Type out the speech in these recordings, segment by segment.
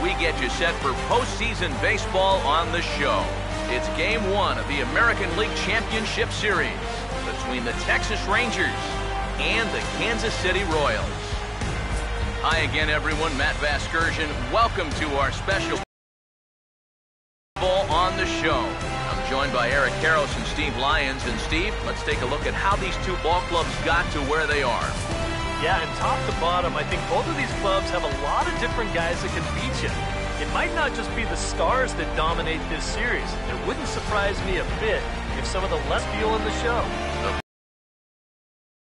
we get you set for postseason baseball on the show. It's Game 1 of the American League Championship Series between the Texas Rangers and the Kansas City Royals. Hi again, everyone. Matt Vasgersian. Welcome to our special ball on the show. I'm joined by Eric Karros and Steve Lyons. And Steve, let's take a look at how these two ball clubs got to where they are. Yeah, and top to bottom, I think both of these clubs have a lot of different guys that can beat you. It might not just be the stars that dominate this series. It wouldn't surprise me a bit if some of the less feel in the show. The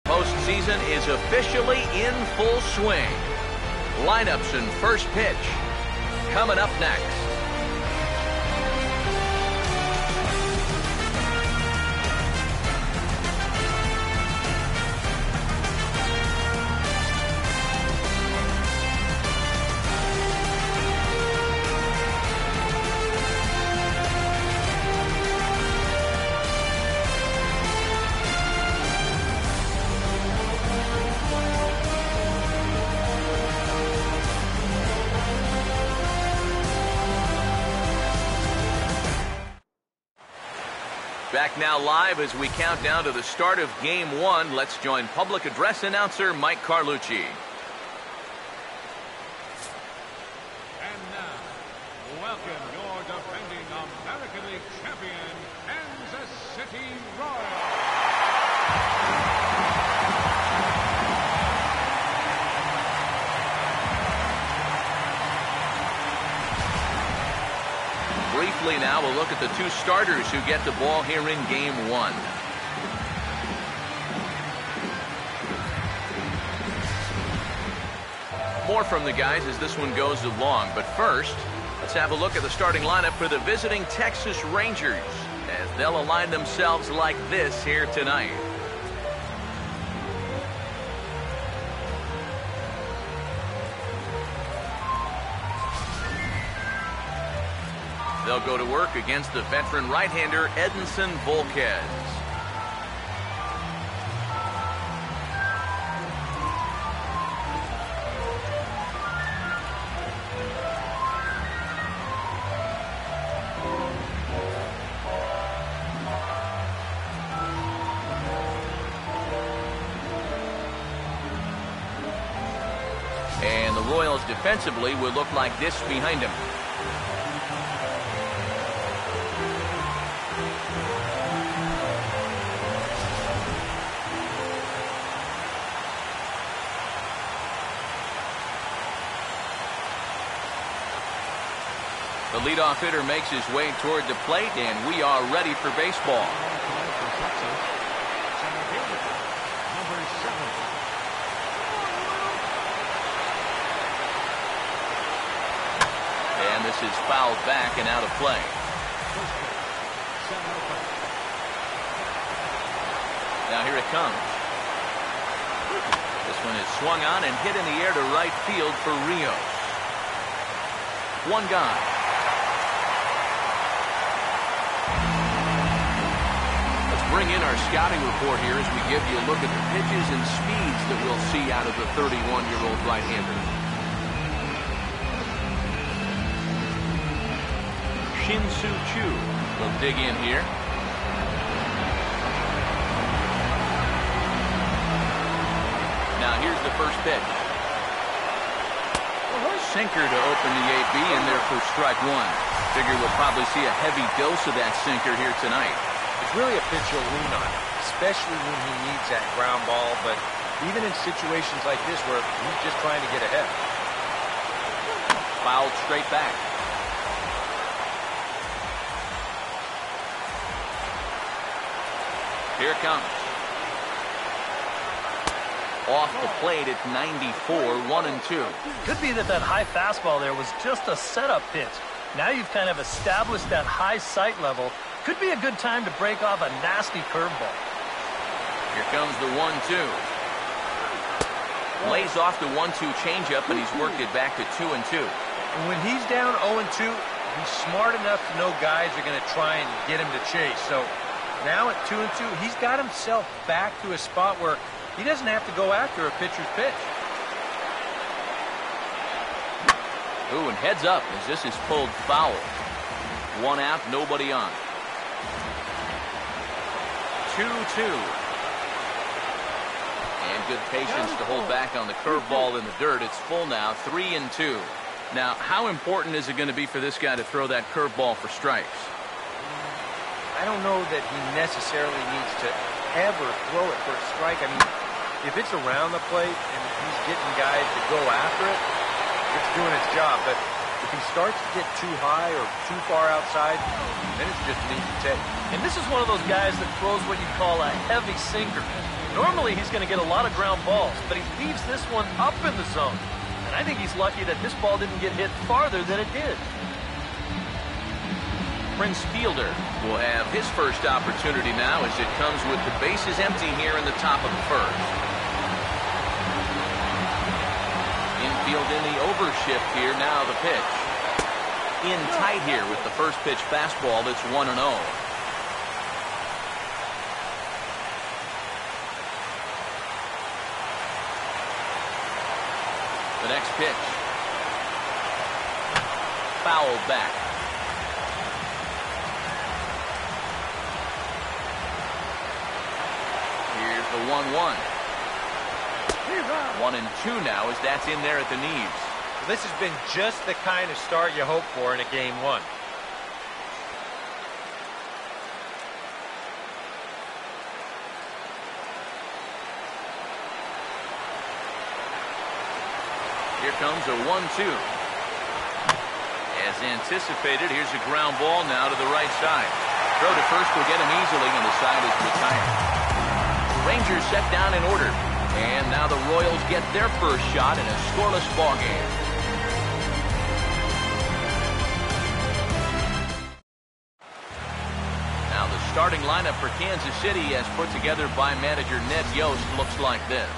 postseason is officially in full swing. Lineups and first pitch coming up next. Back now live as we count down to the start of Game 1. Let's join public address announcer Mike Carlucci. And now, welcome your defending American League champion, Kansas City Royals. Briefly now, we'll look at the two starters who get the ball here in Game 1. More from the guys as this one goes along. But first, let's have a look at the starting lineup for the visiting Texas Rangers as they'll align themselves like this here tonight. They'll go to work against the veteran right-hander Edinson Volquez. And the Royals defensively will look like this behind him. The leadoff hitter makes his way toward the plate, and we are ready for baseball. And this is fouled back and out of play. Now here it comes. This one is swung on and hit in the air to right field for Rios. One gone. Bring in our scouting report here as we give you a look at the pitches and speeds that we'll see out of the 31-year-old right-hander. Shin-Soo Choo will dig in here. Now here's the first pitch. Sinker to open the AB in there for strike one. Figure we'll probably see a heavy dose of that sinker here tonight. It's really a pitch you'll lean on, especially when he needs that ground ball, but even in situations like this where he's just trying to get ahead. Fouled straight back. Here it comes. Off the plate at 94, 1-2. Could be that high fastball there was just a setup pitch. Now you've kind of established that high sight level. Could be a good time to break off a nasty curveball. Here comes the 1-2. Lays off the 1-2 changeup, and he's worked it back to 2-2. And when he's down 0-2, he's smart enough to know guys are going to try and get him to chase. So now at 2-2, he's got himself back to a spot where he doesn't have to go after a pitcher's pitch. Ooh, and heads up as this is pulled foul. One out, nobody on. 2-2. And good patience to hold back on the curveball in the dirt. It's full now, 3-2. Now, how important is it going to be for this guy to throw that curveball for strikes? I don't know that he necessarily needs to ever throw it for a strike. I mean, if it's around the plate and he's getting guys to go after it, it's doing its job. But if he starts to get too high or too far outside, then it's just an easy take. And this is one of those guys that throws what you call a heavy sinker. Normally he's going to get a lot of ground balls, but he leaves this one up in the zone. And I think he's lucky that this ball didn't get hit farther than it did. Prince Fielder will have his first opportunity now as it comes with the bases empty here in the top of the first. Infield in the overshift here. Now the pitch. In tight here with the first pitch fastball that's 1-0. The next pitch. Fouled back. Here's the 1-1. 1-2 now as that's in there at the knees. This has been just the kind of start you hope for in a game one. Here comes a 1-2. As anticipated, here's a ground ball now to the right side. Throw to first will get him easily, and the side is retired. Rangers set down in order. And now the Royals get their first shot in a scoreless ball game. Now the starting lineup for Kansas City as put together by manager Ned Yost looks like this.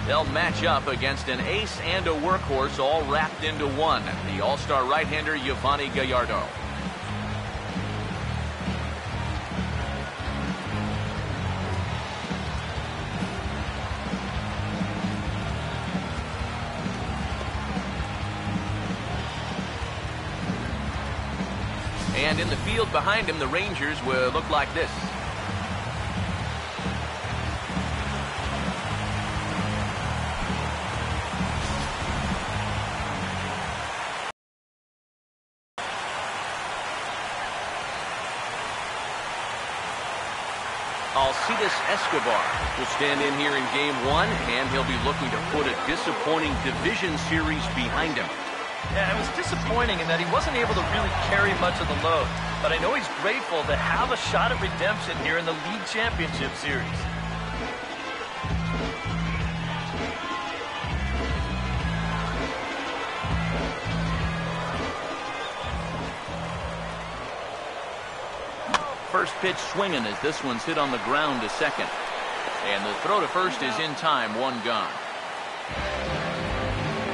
They'll match up against an ace and a workhorse all wrapped into one. The all-star right-hander Yovani Gallardo. And in the field behind him, the Rangers will look like this. ALCS Escobar will stand in here in game one, and he'll be looking to put a disappointing division series behind him. Yeah, it was disappointing in that he wasn't able to really carry much of the load. But I know he's grateful to have a shot at redemption here in the League Championship Series. First pitch swinging as this one's hit on the ground to second. And the throw to first is in time, one gone.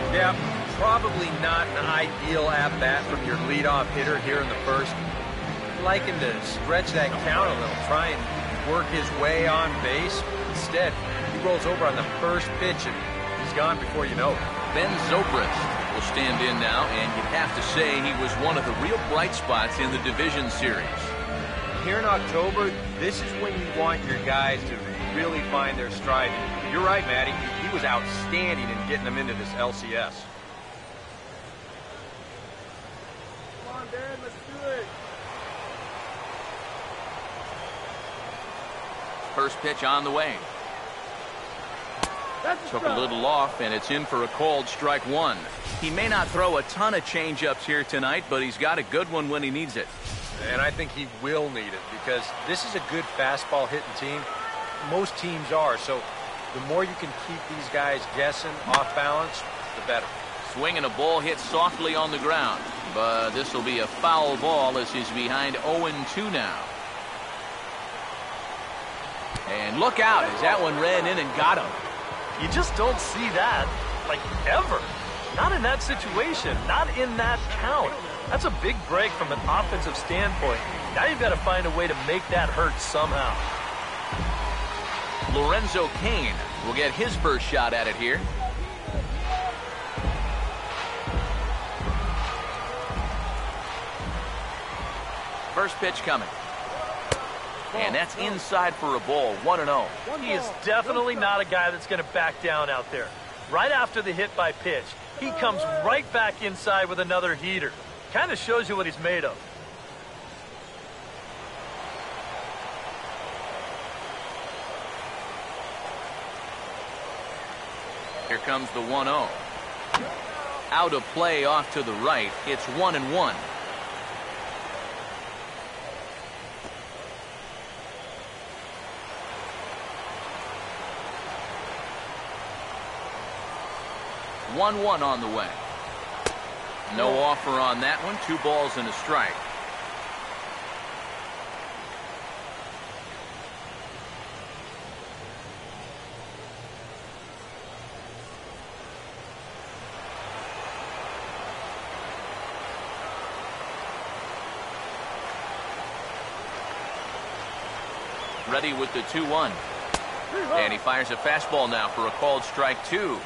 Yeah, probably not an ideal at-bat from your leadoff hitter here in the first. I'd like him to stretch that count a little, try and work his way on base. Instead, he rolls over on the first pitch and he's gone before you know it. Ben Zobrist will stand in now, and you'd have to say he was one of the real bright spots in the division series. Here in October, this is when you want your guys to really find their stride. You're right, Matty. He was outstanding in getting them into this LCS. Come on, Dad, let's do it. First pitch on the way. Took a little off, and it's in for a called strike one. He may not throw a ton of changeups here tonight, but he's got a good one when he needs it. And I think he will need it because this is a good fastball hitting team. Most teams are, so the more you can keep these guys guessing off balance, the better. Swinging a ball hit softly on the ground, but this will be a foul ball as he's behind 0-2 now. And look out as that one ran in and got him. You just don't see that, like, ever. Not in that situation, not in that count. That's a big break from an offensive standpoint. Now you've got to find a way to make that hurt somehow. Lorenzo Cain will get his first shot at it here. First pitch coming. And that's inside for a ball, 1-0. He is definitely not a guy that's going to back down out there. Right after the hit by pitch, he comes right back inside with another heater. Kind of shows you what he's made of. Here comes the 1-0. Out of play off to the right. It's 1-1. One on the way. No offer on that one. 2 balls and a strike. Ready with the 2-1. And he fires a fastball now for a called strike 2.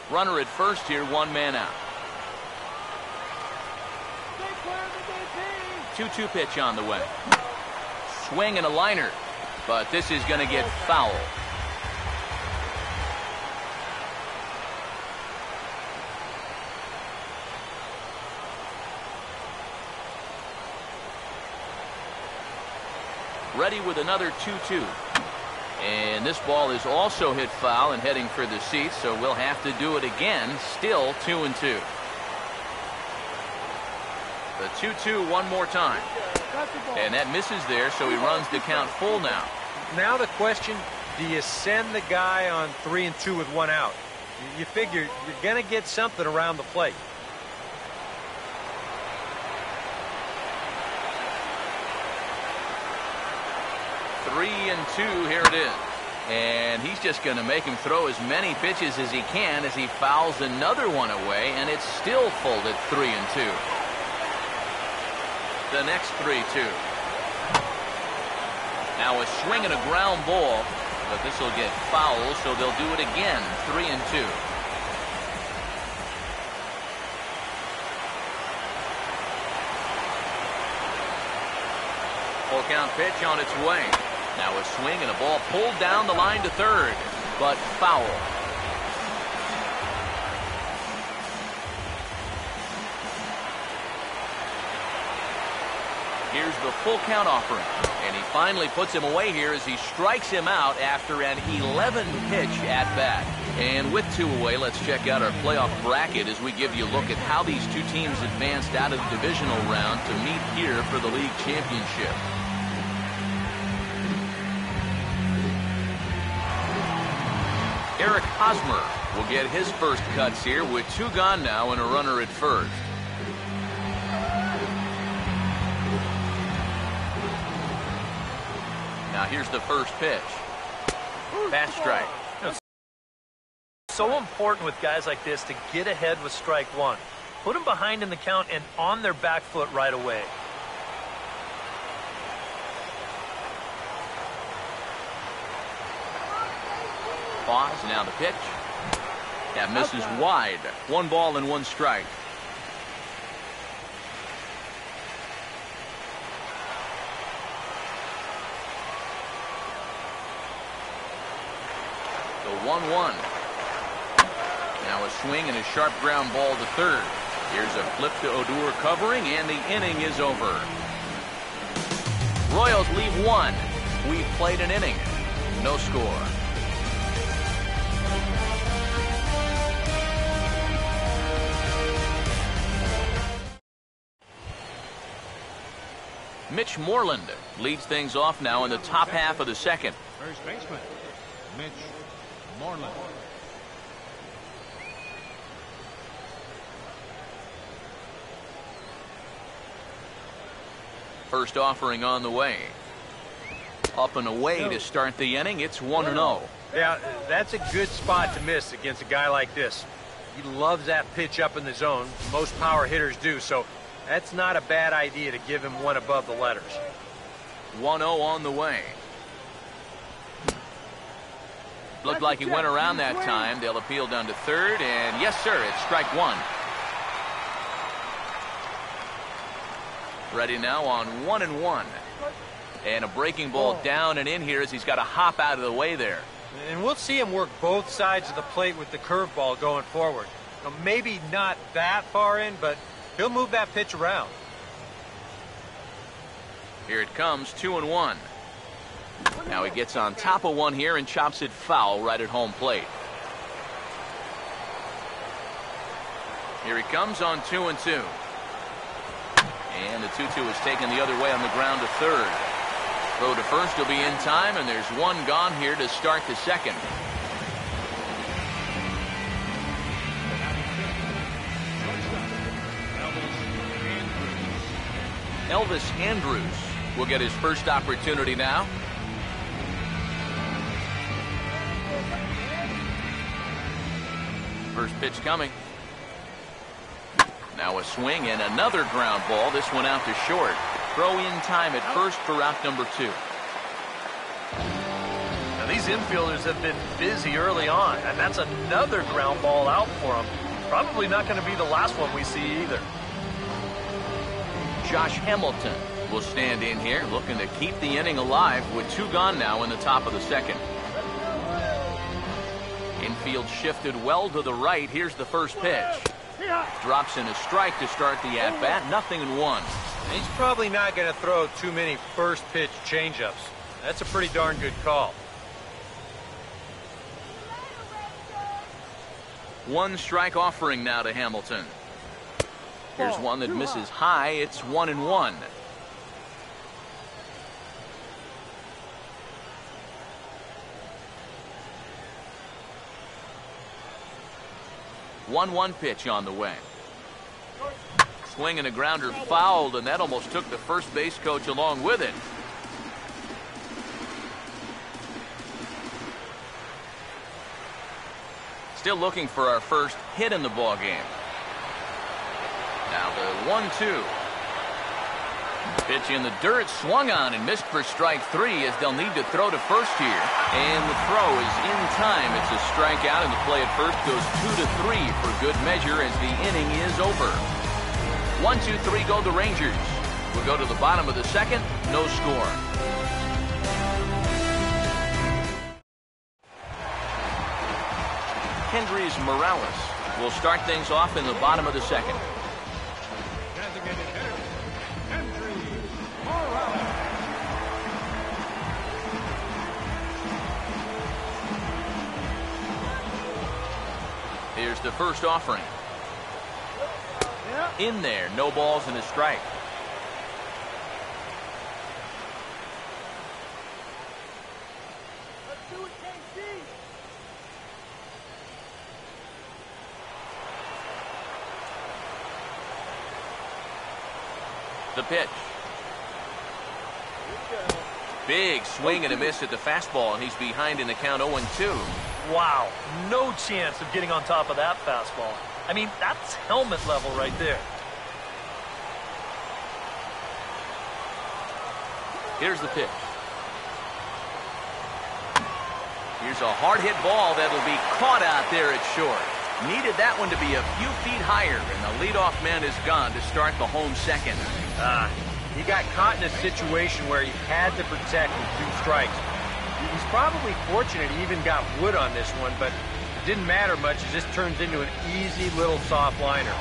Runner at first here, 1 man out. 2-2 pitch on the way. Swing and a liner, but this is going to get foul. Ready with another 2-2. And this ball is also hit foul and heading for the seats, so we'll have to do it again. Still 2-2. The 2-2 one more time. And that misses there, so he runs the count full now. Now the question, do you send the guy on 3-2 with 1 out? You figure you're going to get something around the plate. 3-2, here it is. And he's just going to make him throw as many pitches as he can as he fouls another one away, and it's still full at 3-2. The next 3-2. Now a swing and a ground ball, but this will get foul, so they'll do it again. 3-2. Full count pitch on its way. Now a swing and a ball pulled down the line to third, but foul. Here's the full count offering, and he finally puts him away here as he strikes him out after an 11-pitch at-bat. And with 2 away, let's check out our playoff bracket as we give you a look at how these 2 teams advanced out of the divisional round to meet here for the league championship. Eric Hosmer will get his first cuts here with 2 gone now and a runner at first. Now here's the first pitch. Fast strike. So important with guys like this to get ahead with strike 1. Put them behind in the count and on their back foot right away. Pause, now the pitch. That misses wide. 1 ball and 1 strike. The 1-1. Now a swing and a sharp ground ball to third. Here's a flip to Odor covering, and the inning is over. Royals leave 1. We've played an inning. No score. Mitch Moreland leads things off now in the top half of the second. First baseman, Mitch Moreland. First offering on the way. Up and away to start the inning. It's 1-0. Yeah, that's a good spot to miss against a guy like this. He loves that pitch up in the zone. Most power hitters do, so that's not a bad idea to give him one above the letters. 1-0 on the way. Looked like he went around that time. They'll appeal down to third, and yes, sir, it's strike one. Ready now on 1-1. And a breaking ball down and in here as he's got to hop out of the way there. And we'll see him work both sides of the plate with the curveball going forward. Now, maybe not that far in, but he'll move that pitch around. Here it comes, 2-1. Now he gets on top of one here and chops it foul right at home plate. Here he comes on 2-2. And the 2-2 is taken the other way on the ground to third. Throw to first will be in time, and there's one gone here to start the second. Elvis Andrews will get his first opportunity now. First pitch coming. Now a swing and another ground ball. This one out to short. Throw in time at first for out number 2. Now these infielders have been busy early on, and that's another ground ball out for them. Probably not going to be the last one we see either. Josh Hamilton will stand in here looking to keep the inning alive with 2 gone now in the top of the second. Infield shifted well to the right. Here's the first pitch. Drops in a strike to start the at-bat. 0-1. He's probably not going to throw too many first pitch changeups. That's a pretty darn good call. 1 strike offering now to Hamilton. Here's one that misses high. It's 1-1. One pitch on the way. Swing and a grounder fouled, and that almost took the first base coach along with it. Still looking for our first hit in the ball game. Now the 1-2. Pitch in the dirt, swung on and missed for strike 3 as they'll need to throw to first here. And the throw is in time. It's a strikeout, and the play at first goes 2-3 for good measure as the inning is over. 1-2-3 go the Rangers. We'll go to the bottom of the second. No score. Kendrys Morales will start things off in the bottom of the second. Designated hitter, Kendrys Morales. Here's the first offering. In there, no balls and a strike. The pitch. Big swing and a miss at the fastball, and he's behind in the count 0-2. Wow, no chance of getting on top of that fastball. I mean, that's helmet level right there. Here's the pitch. Here's a hard hit ball that'll be caught out there at short. Needed that one to be a few feet higher, and the leadoff man is gone to start the home second. He got caught in a situation where he had to protect with 2 strikes. He's probably fortunate he even got wood on this one, but it didn't matter much as this turns into an easy little soft liner.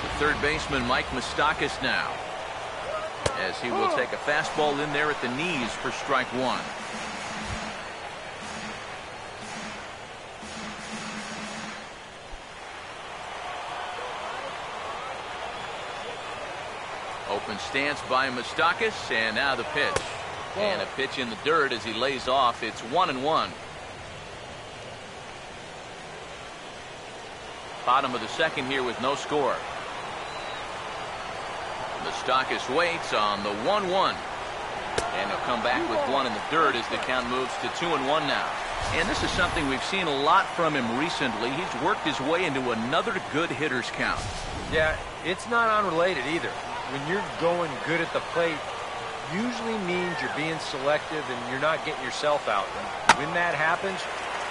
The third baseman, Mike Moustakas, now, as he will take a fastball in there at the knees for strike 1. Open stance by Moustakas, and now the pitch. And a pitch in the dirt as he lays off. It's 1-1. Bottom of the second here with no score. Moustakas waits on the 1-1. And he'll come back with 1 in the dirt as the count moves to 2-1 now. And this is something we've seen a lot from him recently. He's worked his way into another good hitter's count. Yeah, it's not unrelated either. When you're going good at the plate, usually means you're being selective and you're not getting yourself out. And when that happens,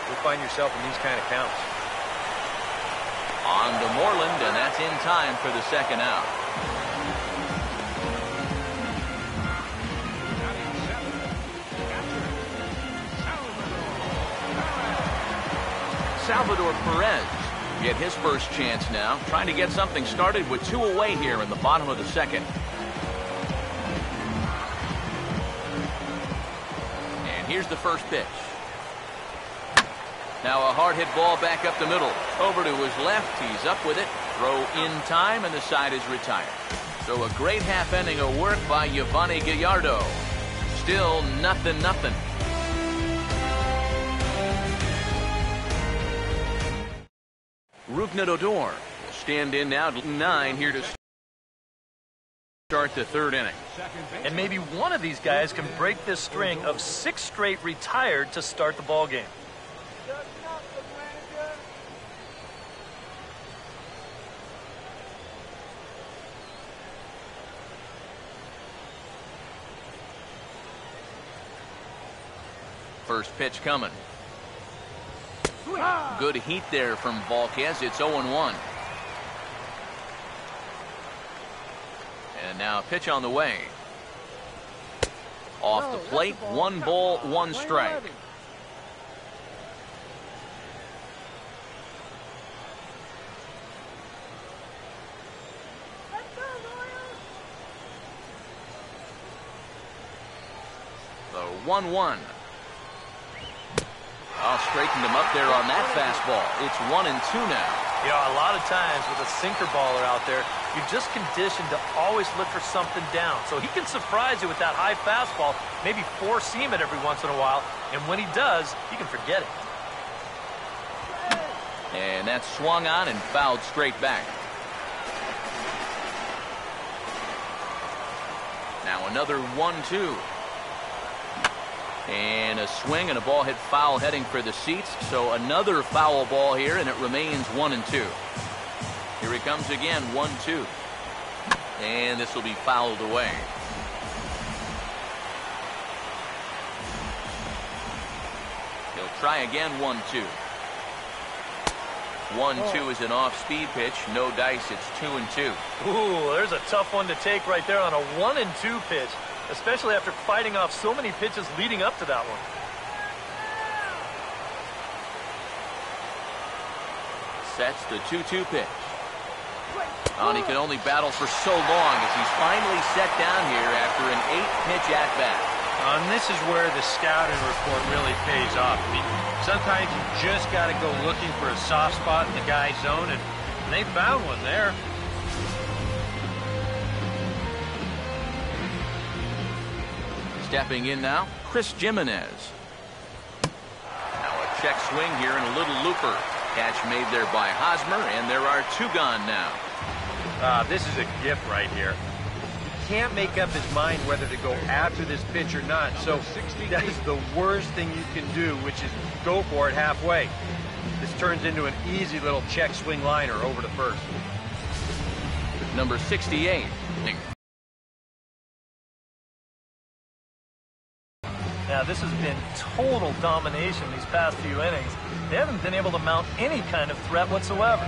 you'll find yourself in these kind of counts. On to Moreland, and that's in time for the second out. Salvador Perez get his first chance now, trying to get something started with 2 away here in the bottom of the second. And here's the first pitch. Now a hard hit ball back up the middle. Over to his left, he's up with it. Throw in time, and the side is retired. So a great half inning of work by Yovani Gallardo. Still 0-0. Rougned Odor will stand in now, 9 here to start the third inning. And maybe one of these guys can break this string of 6 straight retired to start the ball game. First pitch coming. Good heat there from Volquez. It's 0-1. And now a pitch on the way. Off the plate, 1 ball, 1 strike. The 1-1. Oh, straightened him up there on that fastball. It's 1-2 now. You know, a lot of times with a sinker baller out there, you're just conditioned to always look for something down. So he can surprise you with that high fastball, maybe 4-seam it every once in a while, and when he does, you can forget it. And that's swung on and fouled straight back. Now another 1-2. And a swing and a ball hit foul heading for the seats. So another foul ball here, and it remains 1-2. Here he comes again, 1-2. And this will be fouled away. He'll try again, 1-2. 1-2 is an off-speed pitch. No dice, it's 2-2. Ooh, there's a tough one to take right there on a 1-2 pitch, especially after fighting off so many pitches leading up to that one. Sets the 2-2 pitch. And he can only battle for so long as he's finally set down here after an 8-pitch at-bat. And this is where the scouting report really pays off. I mean, sometimes you just got to go looking for a soft spot in the guy's zone, and they found one there. Stepping in now, Chris Jimenez. Now a check swing here and a little looper. Catch made there by Hosmer, and there are 2 gone now. This is a gift right here. He can't make up his mind whether to go after this pitch or not, so that is the worst thing you can do, which is go for it halfway. This turns into an easy little check swing liner over to first. Number 68. Now, this has been total domination these past few innings. They haven't been able to mount any kind of threat whatsoever.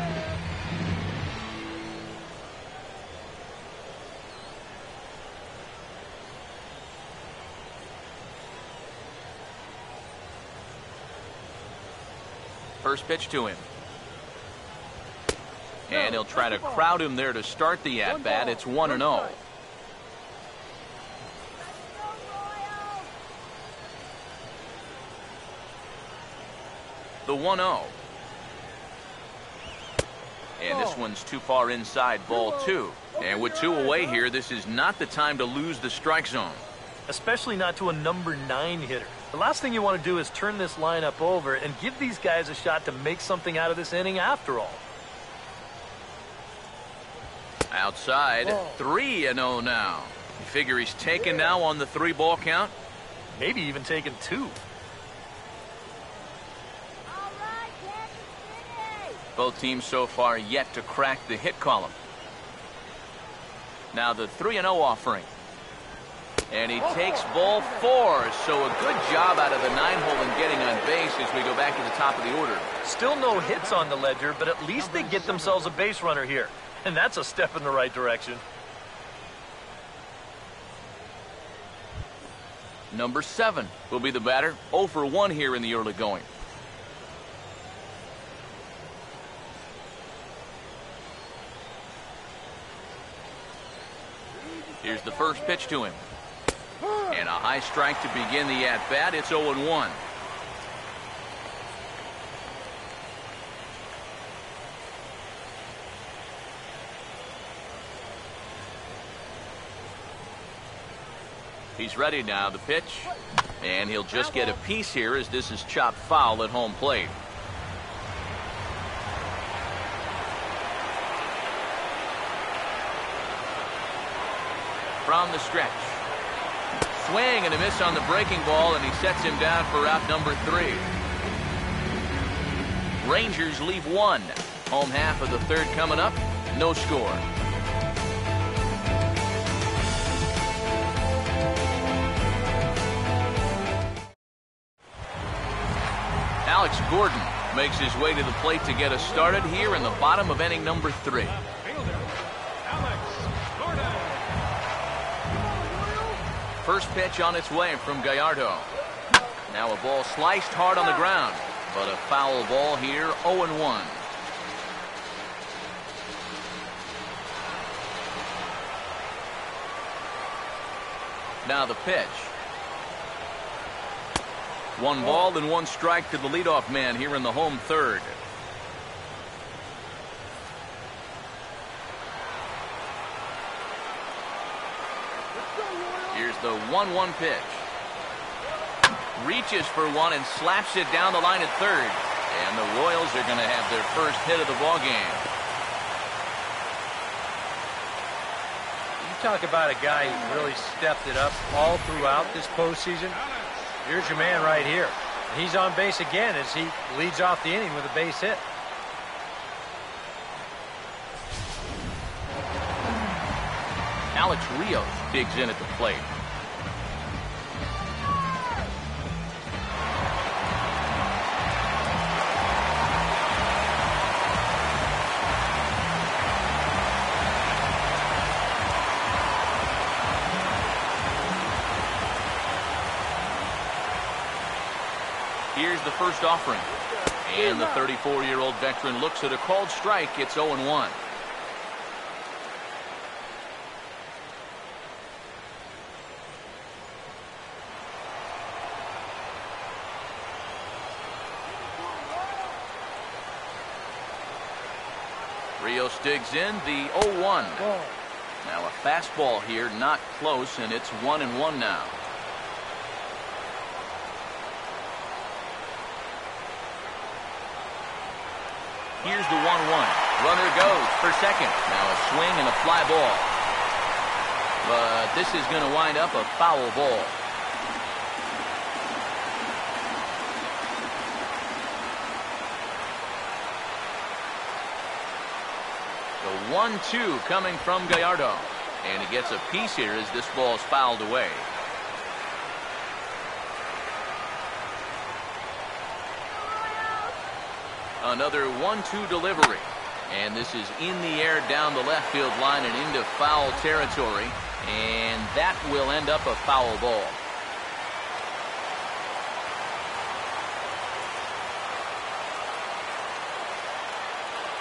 First pitch to him. And he'll try to crowd him there to start the at-bat. It's 1-0. The 1-0. And this one's too far inside, ball 2. And with 2 away here, this is not the time to lose the strike zone. Especially not to a number 9 hitter. The last thing you want to do is turn this lineup over and give these guys a shot to make something out of this inning after all. Outside, 3-0 now. You figure he's taken now on the 3-ball count? Maybe even taking 2. Both teams so far yet to crack the hit column. Now the 3-0 offering. And he takes ball 4. So a good job out of the 9-hole in getting on base as we go back to the top of the order. Still no hits on the ledger, but at least they get themselves a base runner here. And that's a step in the right direction. Number 7 will be the batter. 0 for 1 here in the early going. Here's the first pitch to him. And a high strike to begin the at-bat. It's 0-1. He's ready now, the pitch. And he'll just get a piece here as this is chopped foul at home plate. From the stretch. Swing and a miss on the breaking ball, and he sets him down for out number 3. Rangers leave 1. Home half of the 3rd coming up. No score. Alex Gordon makes his way to the plate to get us started here in the bottom of inning number 3. First pitch on its way from Gallardo. Now a ball sliced hard on the ground, but a foul ball here, 0-1. Now the pitch. 1 ball and 1 strike to the leadoff man here in the home 3rd. Here's the 1-1 pitch. Reaches for 1 and slaps it down the line at 3rd. And the Royals are going to have their first hit of the ball game. You talk about a guy who really stepped it up all throughout this postseason. Here's your man right here. He's on base again as he leads off the inning with a base hit. Alex Rios digs in at the plate. Here's the first offering. And the 34-year-old veteran looks at a called strike. It's 0-1. Rios digs in the 0-1. Now a fastball here, not close, and it's 1-1 now. Here's the 1-1. Runner goes for second. Now a swing and a fly ball. But this is going to wind up a foul ball. The 1-2 coming from Gallardo. And he gets a piece here as this ball is fouled away. Another 1-2 delivery. And this is in the air down the left field line and into foul territory. And that will end up a foul ball.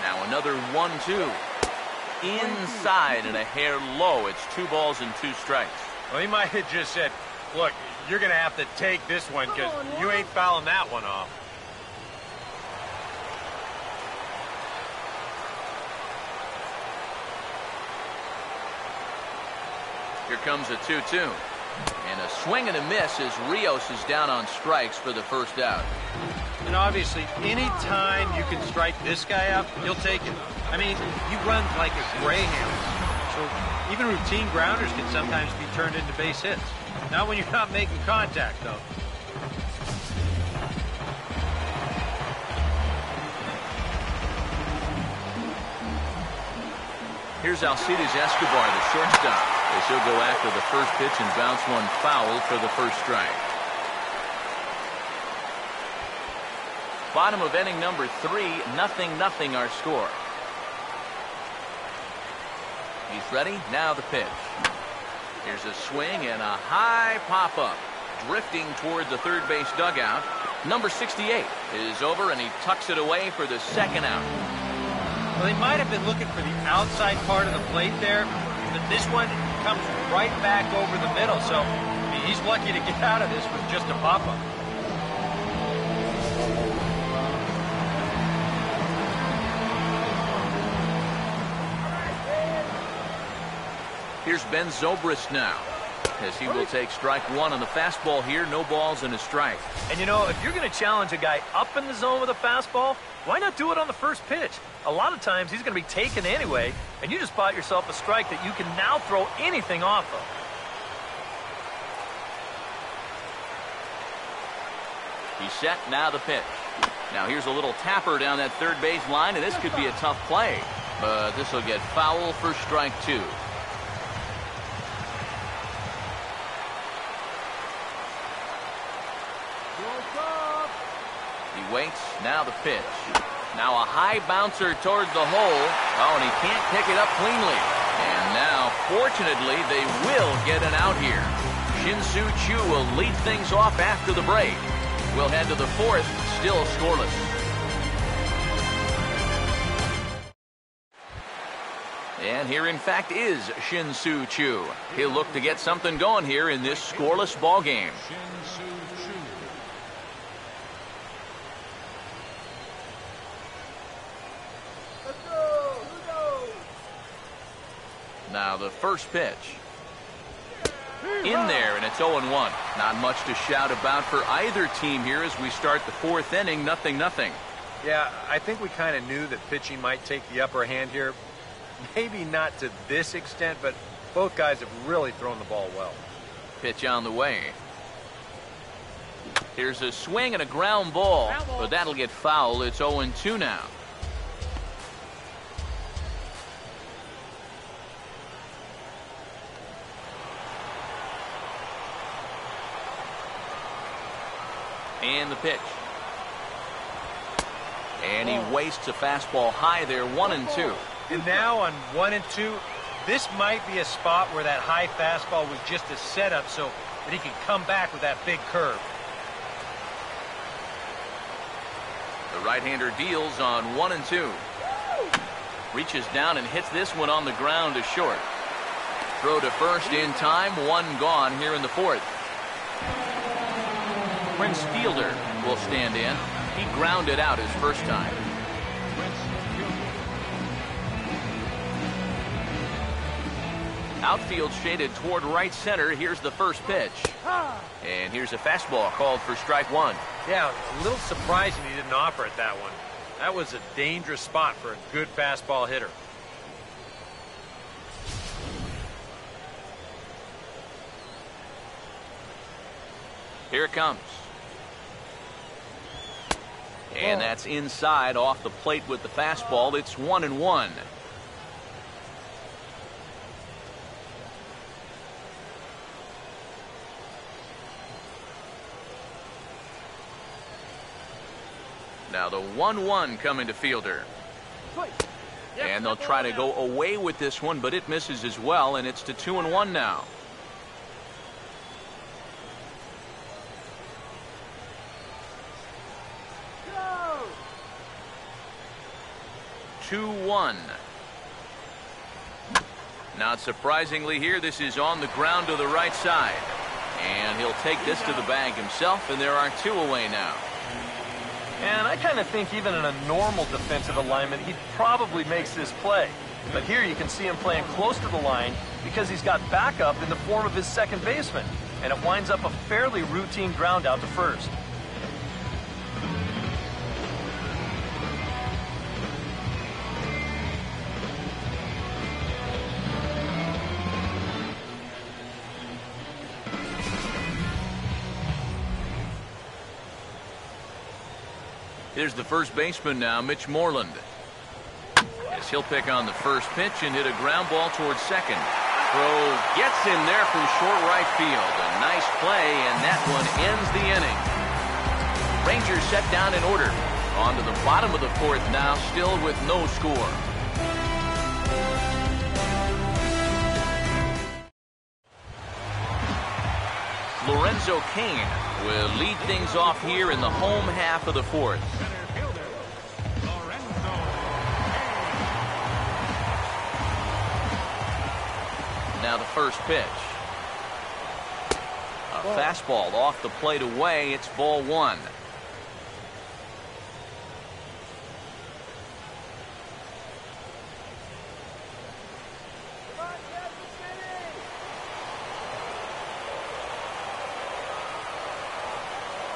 Now another 1-2. Inside and a hair low. It's 2 balls and 2 strikes. Well, he might have just said, look, you're going to have to take this one because you ain't fouling that one off. Here comes a 2-2. And a swing and a miss as Rios is down on strikes for the first out. And obviously, any time you can strike this guy out, you'll take it. I mean, he runs like a greyhound. So even routine grounders can sometimes be turned into base hits. Not when you're not making contact, though. Here's Alcides Escobar, the shortstop, as he'll go after the first pitch and bounce one foul for the first strike. Bottom of inning number 3, 0-0 our score. He's ready. Now the pitch. Here's a swing and a high pop-up. Drifting toward the third base dugout. Number 68 is over, and he tucks it away for the second out. Well, they might have been looking for the outside part of the plate there, but this one comes right back over the middle, so I mean, he's lucky to get out of this with just a pop-up. Here's Ben Zobrist now, as he will take strike 1 on the fastball here. No balls and a strike. And you know, if you're going to challenge a guy up in the zone with a fastball, why not do it on the first pitch? A lot of times he's going to be taken anyway, and you just bought yourself a strike that you can now throw anything off of. He's set. Now the pitch. Now here's a little tapper down that third base line, and this could be a tough play. But this will get foul for strike 2. He waits. Now the pitch. Now a high bouncer towards the hole. Oh, and he can't pick it up cleanly. And now, fortunately, they will get an out here. Shin-Soo Choo will lead things off after the break. We'll head to the 4th, still scoreless. And here, in fact, is Shin-Soo Choo. He'll look to get something going here in this scoreless ball game. Now the first pitch. In there, and it's 0-1. Not much to shout about for either team here as we start the 4th inning, 0-0. Yeah, I think we kind of knew that pitching might take the upper hand here. Maybe not to this extent, but both guys have really thrown the ball well. Pitch on the way. Here's a swing and a ground ball, but that'll get foul. It's 0-2 now. And the pitch. And he wastes a fastball high there, 1-2. And now on 1-2, this might be a spot where that high fastball was just a setup so that he can come back with that big curve. The right-hander deals on 1-2. Reaches down and hits this one on the ground to short. Throw to first in time, 1 gone here in the 4th. Prince Fielder will stand in. He grounded out his first time. Outfield shaded toward right center. Here's the first pitch. And here's a fastball called for strike 1. Yeah, a little surprising he didn't offer it that one. That was a dangerous spot for a good fastball hitter. Here it comes. And that's inside off the plate with the fastball. It's 1-1. Now the 1-1 coming to Fielder. And they'll try to go away with this one, but it misses as well, and it's to 2-1 now. 2-1. Not surprisingly here, this is on the ground to the right side. And he'll take this to the bag himself, and there are 2 away now. And I kind of think even in a normal defensive alignment, he probably makes this play. But here you can see him playing close to the line because he's got backup in the form of his second baseman. And it winds up a fairly routine ground out to first. Here's the first baseman now, Mitch Moreland. As as he'll pick on the first pitch and hit a ground ball towards second. Throw gets in there from short right field. A nice play, and that one ends the inning. Rangers set down in order. On to the bottom of the fourth now, still with no score. Lorenzo Cain will lead things off here in the home half of the fourth. Center fielder, Lorenzo Now the first pitch. A fastball off the plate away. It's ball one.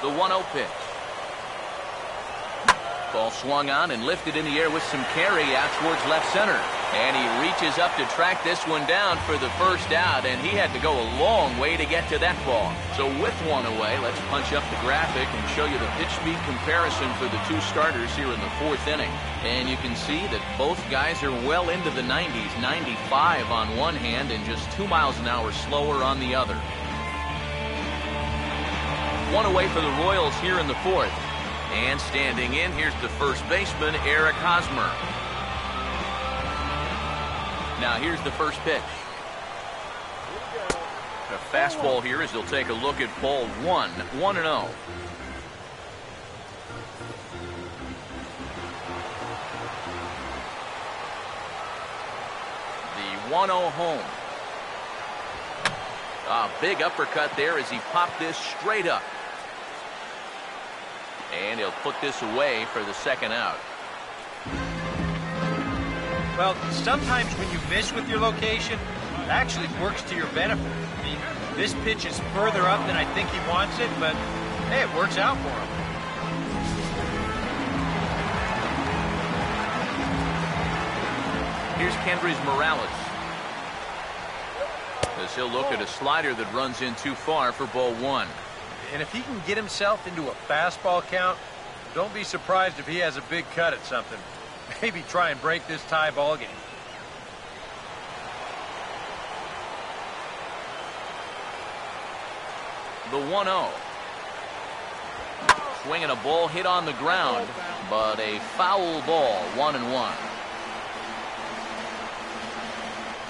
The 1-0 pitch. Ball swung on and lifted in the air with some carry out towards left center. And he reaches up to track this one down for the first out, and he had to go a long way to get to that ball. So with one away, let's punch up the graphic and show you the pitch speed comparison for the two starters here in the fourth inning. And you can see that both guys are well into the 90s, 95 on one hand and just 2 miles an hour slower on the other. One away for the Royals here in the fourth. And standing in, here's the first baseman, Eric Hosmer. Now here's the first pitch. A fastball here as they'll take a look at ball one. 1-0. The 1-0 home. A big uppercut there as he popped this straight up. And he'll put this away for the second out. Well, sometimes when you miss with your location, it actually works to your benefit. I mean, this pitch is further up than I think he wants it, but hey, it works out for him. Here's Kendrys Morales, as he'll look at a slider that runs in too far for ball one. And if he can get himself into a fastball count, don't be surprised if he has a big cut at something. Maybe try and break this tie ball game. The 1-0. Swinging a ball hit on the ground, but a foul ball, 1-1.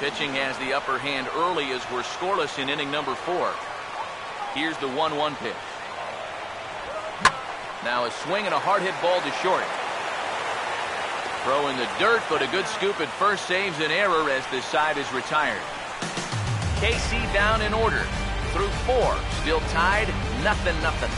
Pitching has the upper hand early as we're scoreless in inning number 4. Here's the 1-1 pitch. Now a swing and a hard hit ball to short. Throw in the dirt, but a good scoop at first saves an error as this side is retired. KC down in order. Through 4. Still tied, 0-0.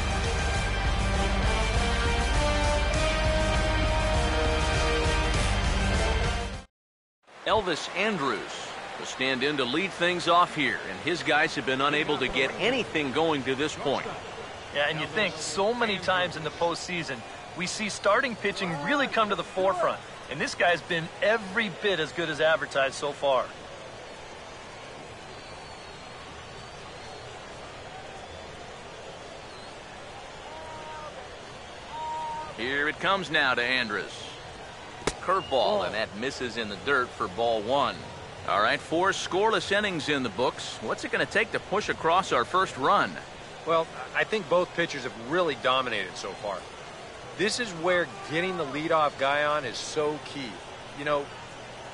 Elvis Andrus will stand in to lead things off here, and his guys have been unable to get anything going to this point. Yeah, and you think so many times in the postseason, we see starting pitching really come to the forefront. And this guy's been every bit as good as advertised so far. Here it comes now to Andrus. Curveball, and that misses in the dirt for ball one. All right, 4 scoreless innings in the books. What's it going to take to push across our first run? Well, I think both pitchers have really dominated so far. This is where getting the leadoff guy on is so key. You know,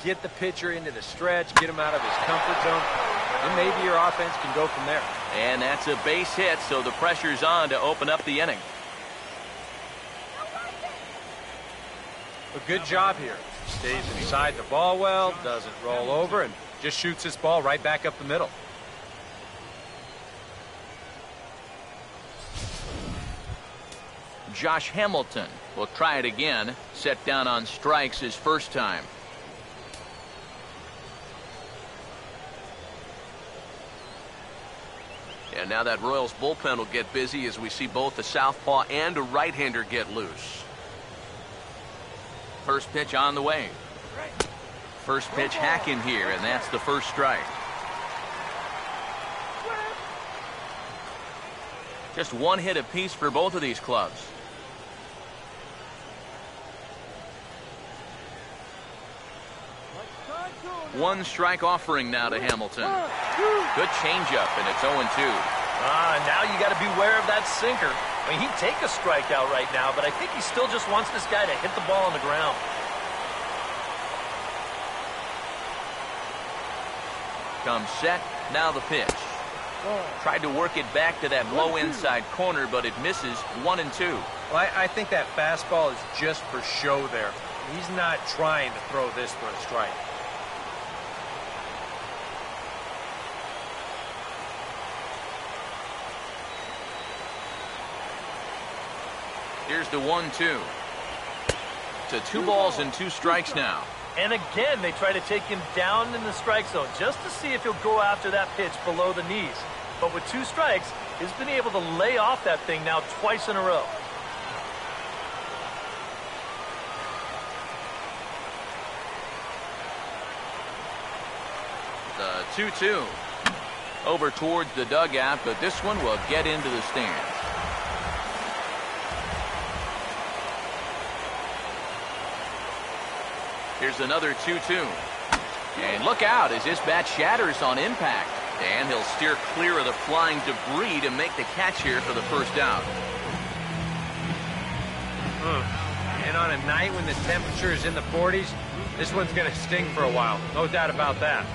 get the pitcher into the stretch, get him out of his comfort zone, and maybe your offense can go from there. And that's a base hit, so the pressure's on to open up the inning. A good job here. Stays inside the ball well, doesn't roll over, and just shoots this ball right back up the middle. Josh Hamilton will try it again. Set down on strikes his first time. And now that Royals bullpen will get busy as we see both a southpaw and a right-hander get loose. First pitch on the way. First pitch hack in here, and that's the first strike. Just one hit apiece for both of these clubs. One strike offering now to Hamilton. Good changeup, and it's 0-2. Now you got to beware of that sinker. I mean, he'd take a strikeout right now, but I think he still just wants this guy to hit the ball on the ground. Comes set, now the pitch. Tried to work it back to that low inside corner, but it misses. 1-2. Well, I think that fastball is just for show there. He's not trying to throw this for a strike. Here's the 1-2. To 2 balls and 2 strikes now. And again, they try to take him down in the strike zone just to see if he'll go after that pitch below the knees. But with 2 strikes, he's been able to lay off that thing now twice in a row. The 2-2. Over towards the dugout, but this one will get into the stands. Here's another 2-2. And look out as this bat shatters on impact. And he'll steer clear of the flying debris to make the catch here for the first out. And on a night when the temperature is in the 40s, this one's going to sting for a while. No doubt about that.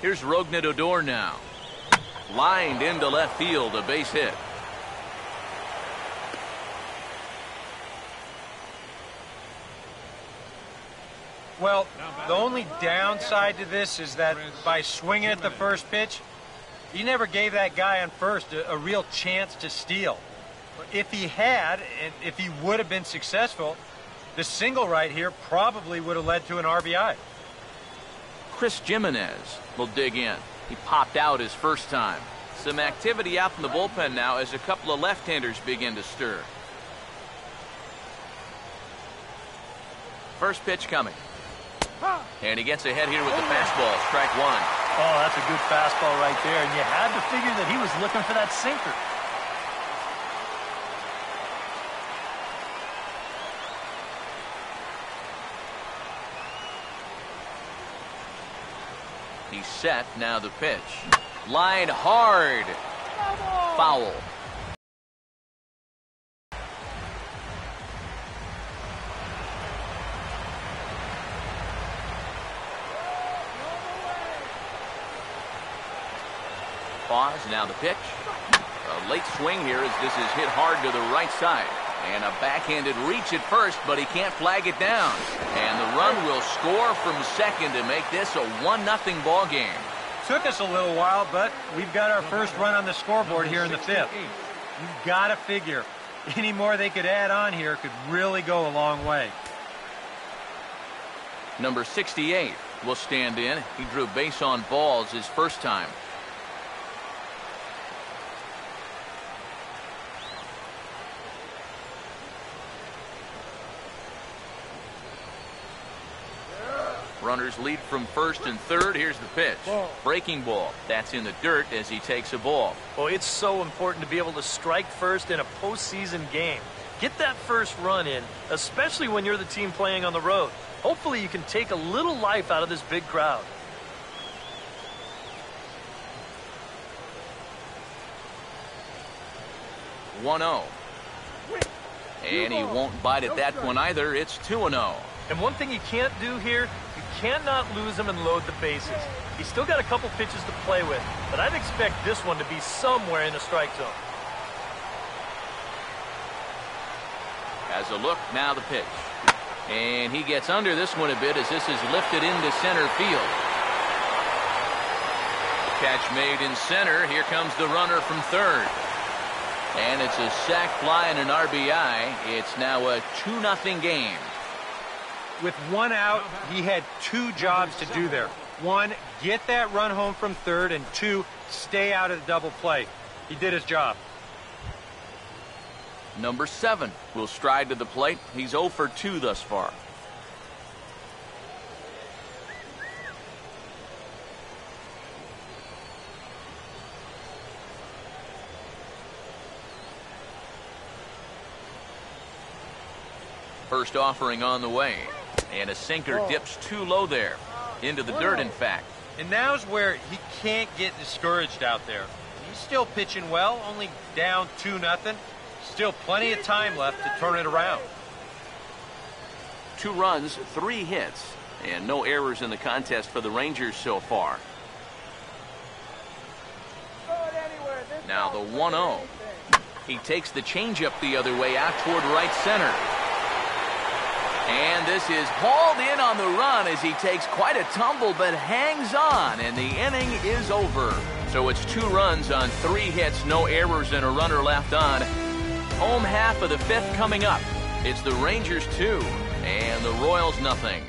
Here's Rougned Odor now. Lined into left field, a base hit. Well, the only downside to this is that by swinging at the first pitch, he never gave that guy on first a real chance to steal. If he had, and if he would have been successful, the single right here probably would have led to an RBI. Chris Jimenez will dig in. He popped out his first time. Some activity out in the bullpen now as a couple of left-handers begin to stir. First pitch coming. And he gets ahead here with the fastball. Strike 1. Oh, that's a good fastball right there. And you had to figure that he was looking for that sinker. He's set, now the pitch. Line hard. Foul. Pause, now the pitch. A late swing here as this is hit hard to the right side. And a backhanded reach at first, but he can't flag it down. And the run will score from second to make this a 1-0 ball game. Took us a little while, but we've got our first run on the scoreboard here in the 5th. You've got to figure any more they could add on here could really go a long way. Number 68 will stand in. He drew base on balls his first time. Runners lead from first and third. Here's the pitch. Breaking ball. That's in the dirt as he takes a ball. Well, it's so important to be able to strike first in a postseason game. Get that first run in, especially when you're the team playing on the road. Hopefully you can take a little life out of this big crowd. "1-0. And he won't bite at that one either. It's 2-0. And one thing you can't do here, you cannot lose him and load the bases. He's still got a couple pitches to play with, but I'd expect this one to be somewhere in the strike zone. Has a look, now the pitch. And he gets under this one a bit as this is lifted into center field. Catch made in center. Here comes the runner from third. And it's a sac fly and an RBI. It's now a 2-0 game. With one out, he had 2 jobs to do there. 1, get that run home from third, and 2, stay out of the double play. He did his job. Number 7 will stride to the plate. He's 0 for 2 thus far. First offering on the way. And a sinker dips too low there. Into the dirt, in fact. And now's where he can't get discouraged out there. He's still pitching well, only down 2-0. Still plenty of time left to turn it around. 2 runs, 3 hits, and no errors in the contest for the Rangers so far. Now the 1-0. He takes the changeup the other way out toward right center. And this is hauled in on the run as he takes quite a tumble but hangs on, and the inning is over. So it's 2 runs on 3 hits, no errors, and a runner left on. Home half of the 5th coming up. It's the Rangers 2 and the Royals nothing.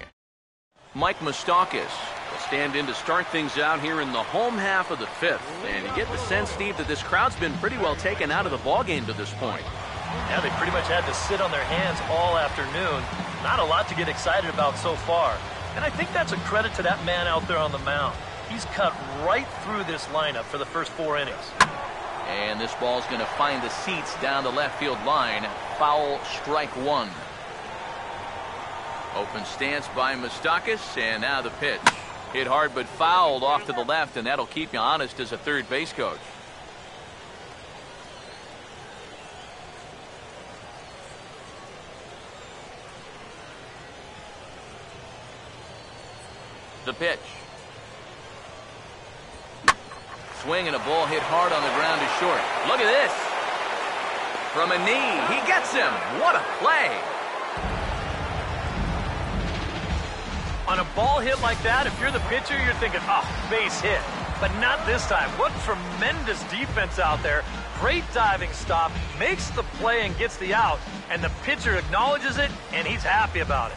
Mike Moustakas will stand in to start things out here in the home half of the 5th. And you get the sense, Steve, that this crowd's been pretty well taken out of the ballgame to this point. Yeah, they pretty much had to sit on their hands all afternoon. Not a lot to get excited about so far. And I think that's a credit to that man out there on the mound. He's cut right through this lineup for the first 4 innings. And this ball's going to find the seats down the left field line. Foul, strike 1. Open stance by Moustakas, and now the pitch. Hit hard but fouled off to the left, and that'll keep you honest as a third base coach. The pitch. Swing and a ball hit hard on the ground to short. Look at this. From a knee, he gets him. What a play. On a ball hit like that, if you're the pitcher, you're thinking, oh, base hit. But not this time. What tremendous defense out there. Great diving stop, makes the play and gets the out. And the pitcher acknowledges it, and he's happy about it.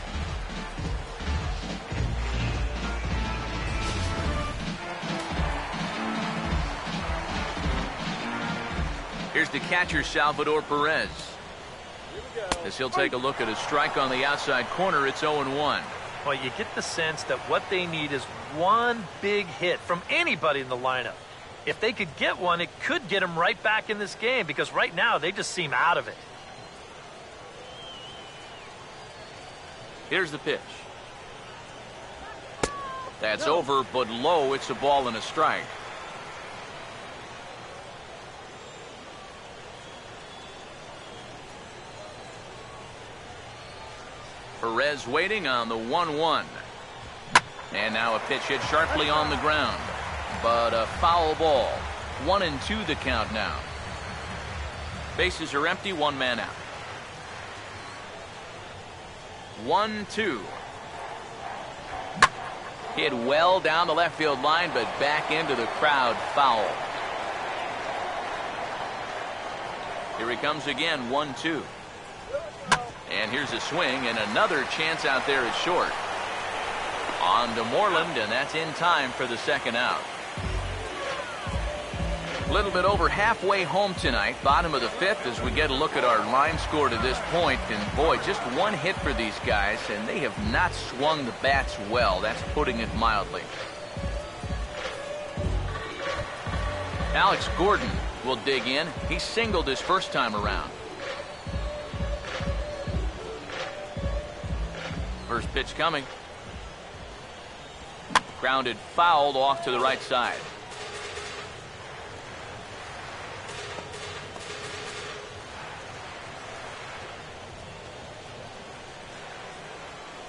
Here's the catcher, Salvador Perez. As he'll take a look at a strike on the outside corner, it's 0-1. Well, you get the sense that what they need is one big hit from anybody in the lineup. If they could get one, it could get them right back in this game, because right now they just seem out of it. Here's the pitch. That's over, but low. It's a ball and a strike. Perez waiting on the 1-1. And now a pitch hit sharply on the ground. But a foul ball. 1-2 the count now. Bases are empty, 1 man out. 1-2. Hit well down the left field line, but back into the crowd, foul. Here he comes again, 1-2. And here's a swing and another chance out there at short. On to Moreland, and that's in time for the second out. A little bit over halfway home tonight, bottom of the 5th, as we get a look at our line score to this point. And boy, just 1 hit for these guys, and they have not swung the bats well. That's putting it mildly. Alex Gordon will dig in. He singled his first time around. First pitch coming. Grounded, fouled off to the right side.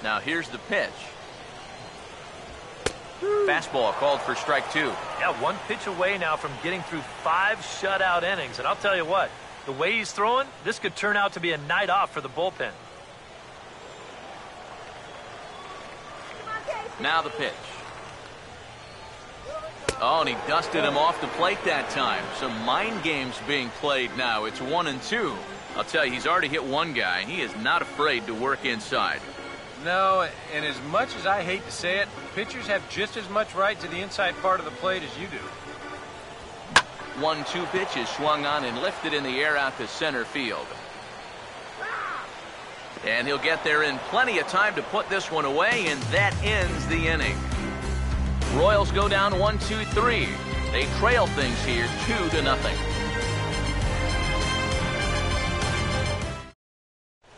Now here's the pitch. Fastball called for strike 2. Yeah, 1 pitch away now from getting through 5 shutout innings. And I'll tell you what, the way he's throwing, this could turn out to be a night off for the bullpen. Now the pitch. Oh, and he dusted him off the plate that time. Some mind games being played now. It's 1-2. I'll tell you, he's already hit 1 guy. He is not afraid to work inside. No, and as much as I hate to say it, pitchers have just as much right to the inside part of the plate as you do. 1-2 pitch is swung on and lifted in the air out to center field. And he'll get there in plenty of time to put this one away, and that ends the inning. Royals go down 1-2-3. They trail things here 2-0.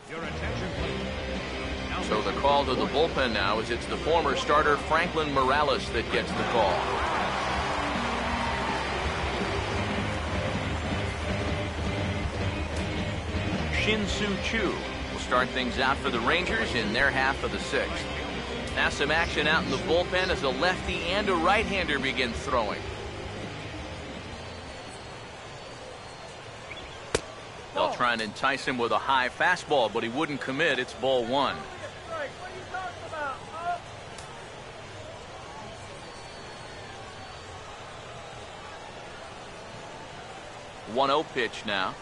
Your attention, please. call to the bullpen now, as it's the former starter Franklin Morales that gets the call. Shin-Soo Choo will start things out for the Rangers in their half of the sixth. Now some action out in the bullpen as a lefty and a right-hander begin throwing. They'll try and entice him with a high fastball, but he wouldn't commit. It's ball one. What are you talking about? Huh? 1-0 pitch now.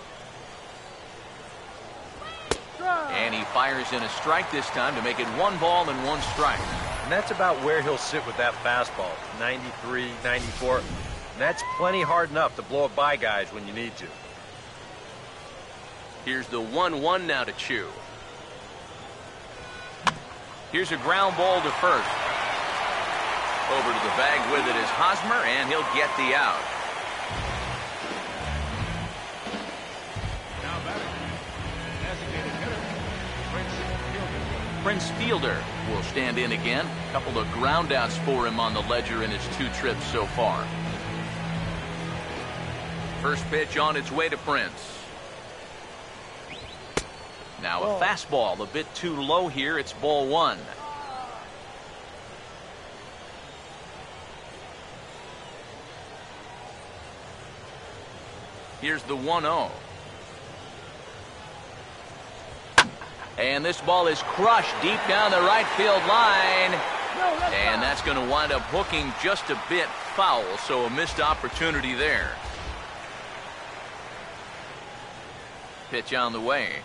And he fires in a strike this time to make it 1 ball and 1 strike. And that's about where he'll sit with that fastball. 93, 94. And that's plenty hard enough to blow it by guys when you need to. Here's the 1-1 now to Choo. Here's a ground ball to first. Over to the bag with it is Hosmer, and he'll get the out. Now batting. Designated hitter, Prince Fielder. Prince Fielder will stand in again. A couple of groundouts for him on the ledger in his 2 trips so far. First pitch on its way to Prince. Now a fastball a bit too low here. It's ball 1. Here's the 1-0. And this ball is crushed deep down the right field line. And that's going to wind up hooking just a bit foul, so a missed opportunity there. Pitch on the way.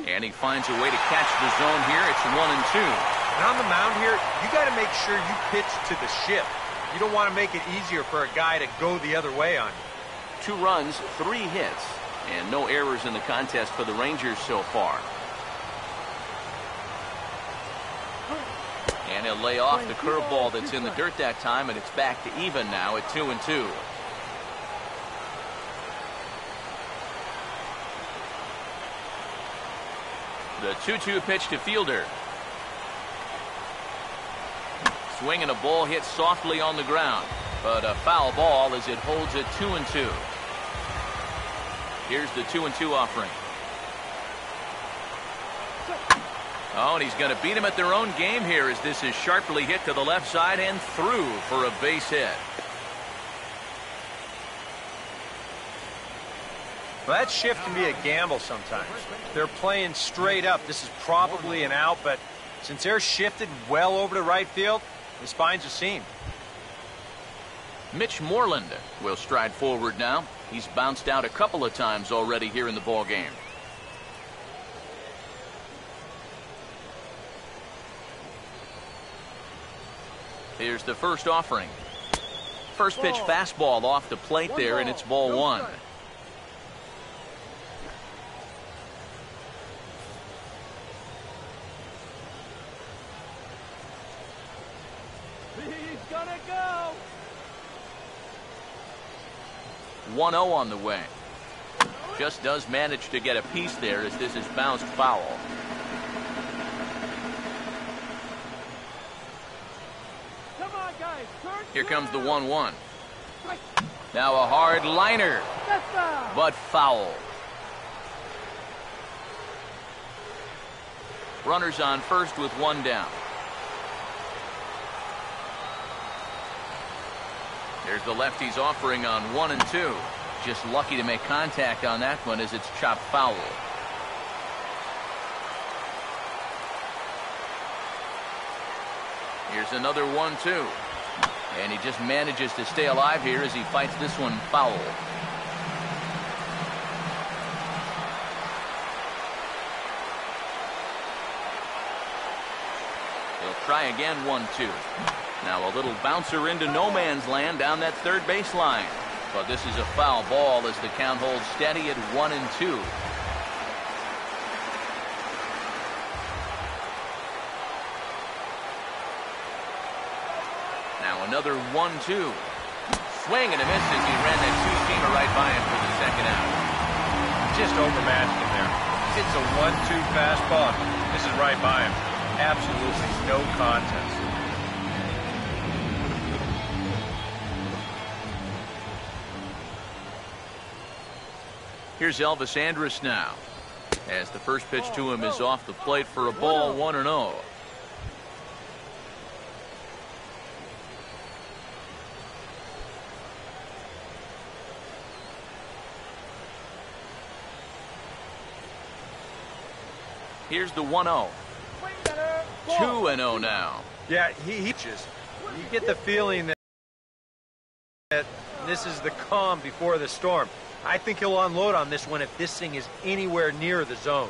And he finds a way to catch the zone here. It's 1-2. And on the mound here, you got to make sure you pitch to the shift. You don't want to make it easier for a guy to go the other way on you. 2 runs, 3 hits, and no errors in the contest for the Rangers so far. And he'll lay off the curveball that's in the dirt that time, and it's back to even now at 2-2. The 2-2 pitch to Fielder. Swing and a ball hit softly on the ground, but a foul ball as it holds at 2-2. Here's the 2-2 offering. Oh, and he's going to beat him at their own game here as this is sharply hit to the left side and through for a base hit. Well, that shift can be a gamble sometimes. They're playing straight up. This is probably an out, but since they're shifted well over to right field, this finds a seam. Mitch Moreland will stride forward now. He's bounced out a couple of times already here in the ball game. Here's the first offering. First pitch fastball off the plate there, and it's ball 1. He's gonna go. 1-0 on the way. Just does manage to get a piece there as this is bounced foul. Come on, guys. Here comes the 1-1. Now a hard liner, but foul. Runners on first with 1 down. There's the lefty's offering on 1 and 2. Just lucky to make contact on that one as it's chopped foul. Here's another 1-2. And he just manages to stay alive here as he fights this one foul. He'll try again 1-2. Now a little bouncer into no man's land down that third base line. But this is a foul ball as the count holds steady at 1 and 2. Now another 1-2. Swing and a miss as he ran that 2-seamer right by him for the second out. Just overmatched him there. it's a 1-2 fastball. This is right by him. Absolutely no contest. Here's Elvis Andrus now, as the first pitch to him is off the plate for a ball, 1-0. Here's the 1-0. 2-0 now. Yeah, he just, you get the feeling that this is the calm before the storm. I think he'll unload on this one if this thing is anywhere near the zone.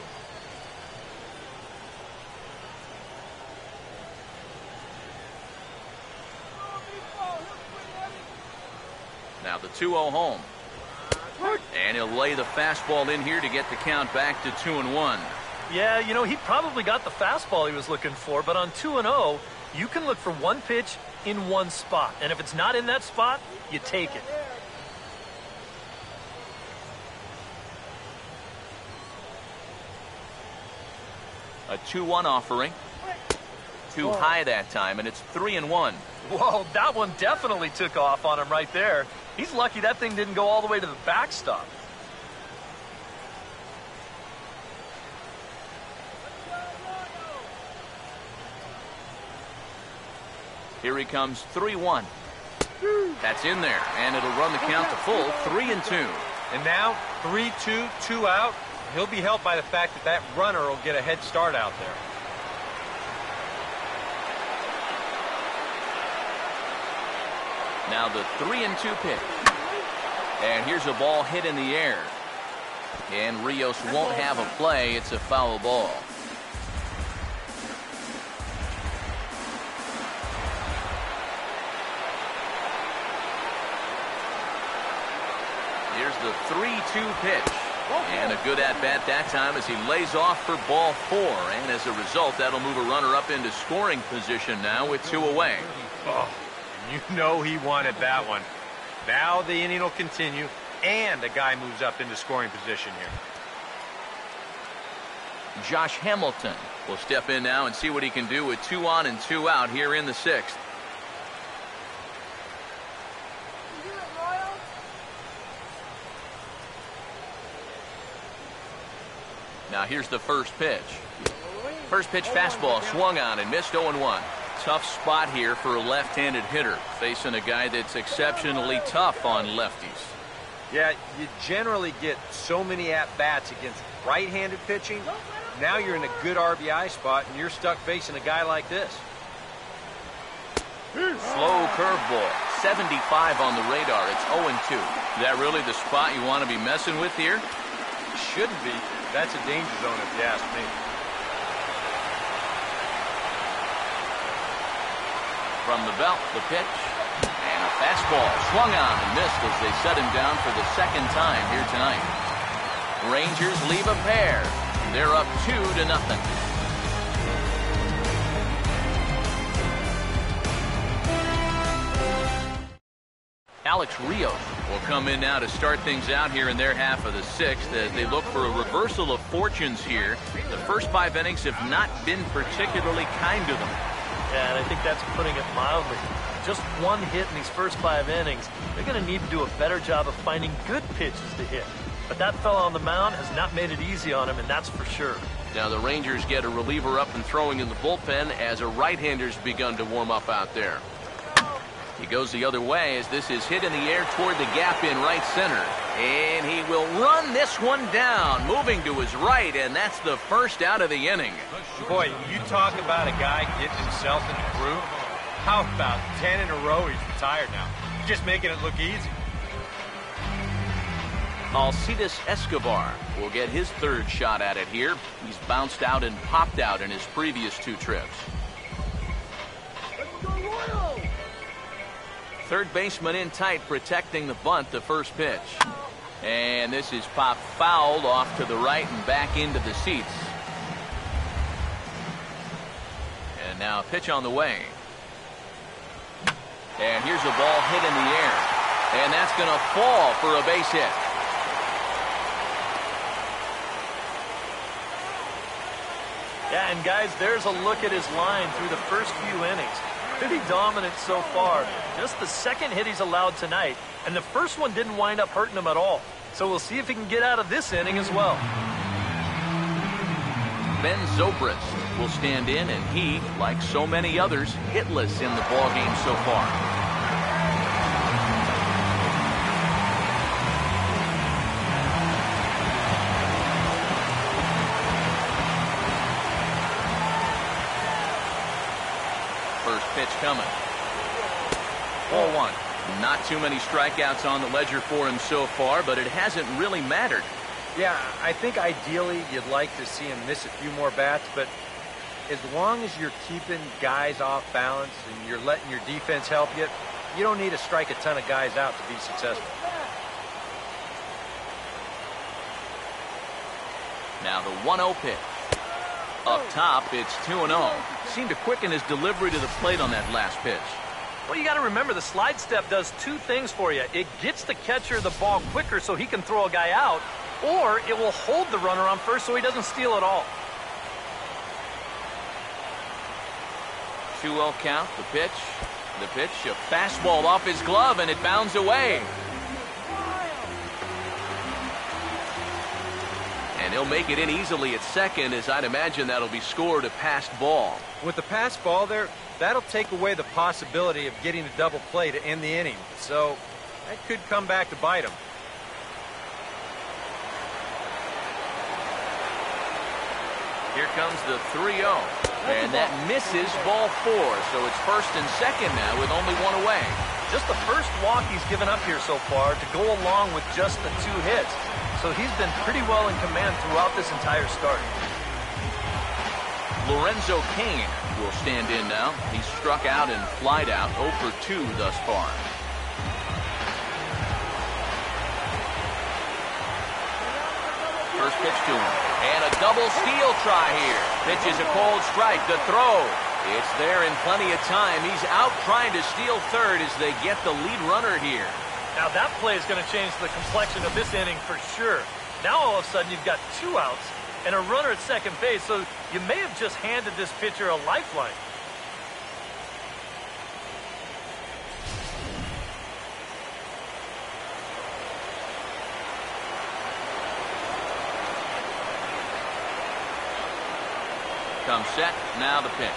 Now the 2-0 home. And he'll lay the fastball in here to get the count back to 2-1. Yeah, you know, he probably got the fastball he was looking for, but on 2-0, you can look for one pitch in one spot. And if it's not in that spot, you take it. A 2-1 offering. Too high that time, and it's 3-1. Whoa, that one definitely took off on him right there. He's lucky that thing didn't go all the way to the backstop. Here he comes, 3-1. That's in there, and it'll run the count to full, 3-2. And now, 3-2, 2 out. He'll be helped by the fact that that runner will get a head start out there. Now the 3-2 pitch. And here's a ball hit in the air. And Rios won't have a play. It's a foul ball. Here's the 3-2 pitch. And a good at-bat that time as he lays off for ball 4. And as a result, that'll move a runner up into scoring position now with 2 away. Oh, you know he wanted that one. Now the inning will continue, and the guy moves up into scoring position here. Josh Hamilton will step in now and see what he can do with 2 on and 2 out here in the 6th. Now here's the first pitch. First pitch fastball swung on and missed 0-1. Tough spot here for a left-handed hitter, facing a guy that's exceptionally tough on lefties. Yeah, you generally get so many at-bats against right-handed pitching. Now you're in a good RBI spot, and you're stuck facing a guy like this. Slow curveball, 75 on the radar. It's 0-2. Is that really the spot you want to be messing with here? Shouldn't be. That's a danger zone if you ask me. From the belt, the pitch, and a fastball swung on and missed as they set him down for the second time here tonight. Rangers leave a pair. They're up 2-0. Alex Rios will come in now to start things out here in their half of the 6th as they look for a reversal of fortunes here. The first 5 innings have not been particularly kind to them. Yeah, and I think that's putting it mildly. Just one hit in these first 5 innings. They're going to need to do a better job of finding good pitches to hit. But that fella on the mound has not made it easy on him, and that's for sure. Now the Rangers get a reliever up and throwing in the bullpen as a right-hander's begun to warm up out there. He goes the other way as this is hit in the air toward the gap in right center. And he will run this one down, moving to his right, and that's the first out of the inning. Boy, you talk about a guy getting himself in the groove. How about 10 in a row he's retired now? Just making it look easy. Alcides Escobar will get his 3rd shot at it here. He's bounced out and popped out in his previous 2 trips. Third baseman in tight, protecting the bunt, the first pitch. And this is popped fouled off to the right and back into the seats. And now a pitch on the way. And here's a ball hit in the air. And that's going to fall for a base hit. Yeah, and guys, there's a look at his line through the first few innings. Pretty dominant so far. Just the second hit he's allowed tonight, and the first one didn't wind up hurting him at all. So we'll see if he can get out of this inning as well. Ben Zobrist will stand in, and he, like so many others, hitless in the ballgame so far. First pitch coming. 4-1. Not too many strikeouts on the ledger for him so far, but it hasn't really mattered. Yeah, I think ideally you'd like to see him miss a few more bats, but as long as you're keeping guys off balance and you're letting your defense help you, you don't need to strike a ton of guys out to be successful. Now the 1-0 pitch. Up top, it's 2-0. Seemed to quicken his delivery to the plate on that last pitch. Well, you got to remember the slide step does two things for you. It gets the catcher the ball quicker so he can throw a guy out, or it will hold the runner on first so he doesn't steal it all. 2-0 count, the pitch, a fastball off his glove, and it bounds away. And he'll make it in easily at second, as I'd imagine that'll be scored a passed ball. With the passed ball there, that'll take away the possibility of getting a double play to end the inning. So that could come back to bite him. Here comes the 3-0. And that misses ball 4. So it's first and second now with only one away. Just the first walk he's given up here so far to go along with just the 2 hits. So he's been pretty well in command throughout this entire start. Lorenzo Cain will stand in now. He's struck out and flied out 0 for 2 thus far. First pitch to him. And a double steal try here. Pitch is a cold strike. The throw. It's there in plenty of time. He's out trying to steal third as they get the lead runner here. Now that play is going to change the complexion of this inning for sure. Now all of a sudden you've got 2 outs and a runner at second base, so you may have just handed this pitcher a lifeline. Comes set, now the pitch.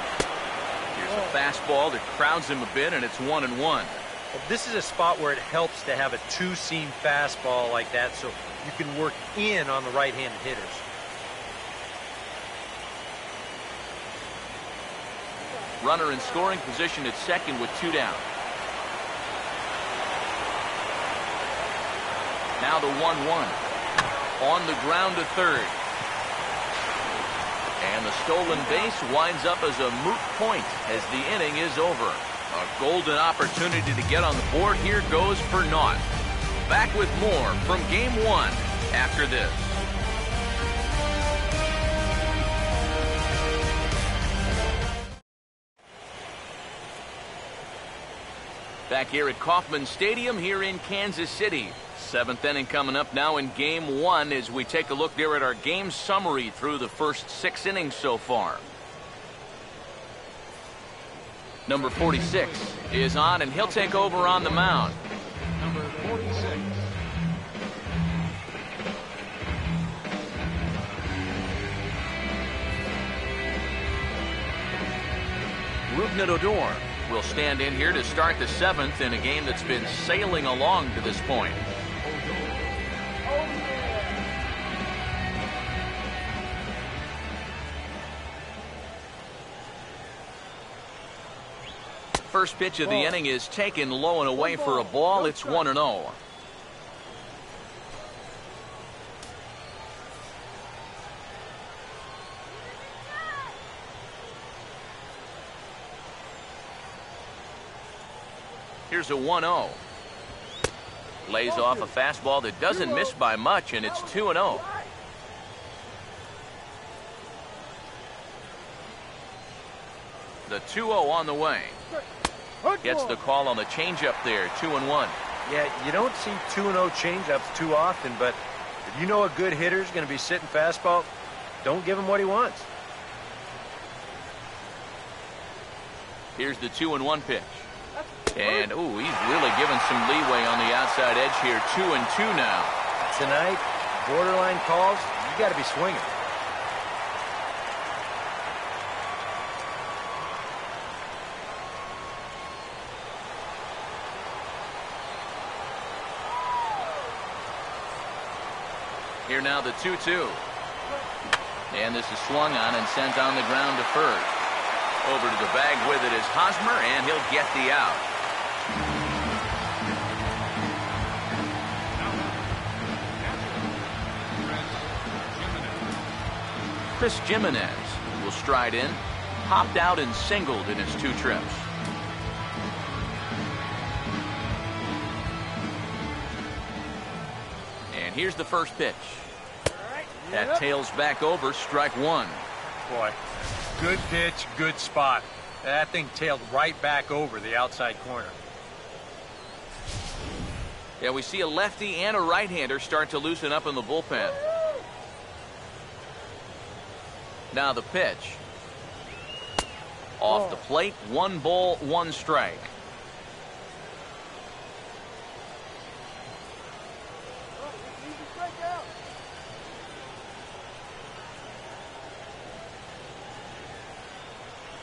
Here's a fastball that crowds him a bit, and it's 1-1. Well, this is a spot where it helps to have a 2-seam fastball like that so you can work in on the right-handed hitters. Runner in scoring position at second with 2 down. Now the 1-1. On the ground to third. And the stolen base winds up as a moot point as the inning is over. A golden opportunity to get on the board here goes for naught. Back with more from Game 1 after this. Back here at Kauffman Stadium here in Kansas City. 7th inning coming up now in Game 1 as we take a look there at our game summary through the first 6 innings so far. Number 46 is on, and he'll take over on the mound. Number 46. Rougned Odor will stand in here to start the 7th in a game that's been sailing along to this point. First pitch of the inning is taken low and away for a ball. It's 1-0. Here's a 1-0. Lays off a fastball that doesn't miss by much, and it's 2-0. The 2-0 on the way. Gets the call on the changeup there, 2-1. Yeah, you don't see 2-0 changeups too often, but if you know a good hitter's going to be sitting fastball, don't give him what he wants. Here's the 2-1 pitch. And, ooh, he's really given some leeway on the outside edge here. 2-2 now. Tonight, borderline calls, you got to be swinging. Here now the 2-2. And this is swung on and sent on the ground to first. Over to the bag with it is Hosmer, and he'll get the out. Chris Jimenez will stride in, popped out and singled in his 2 trips. And here's the first pitch. That tails back over, strike 1. Boy, good pitch, good spot. That thing tailed right back over the outside corner. Yeah, we see a lefty and a right-hander start to loosen up in the bullpen. Now the pitch. Off the plate, 1 ball, 1 strike.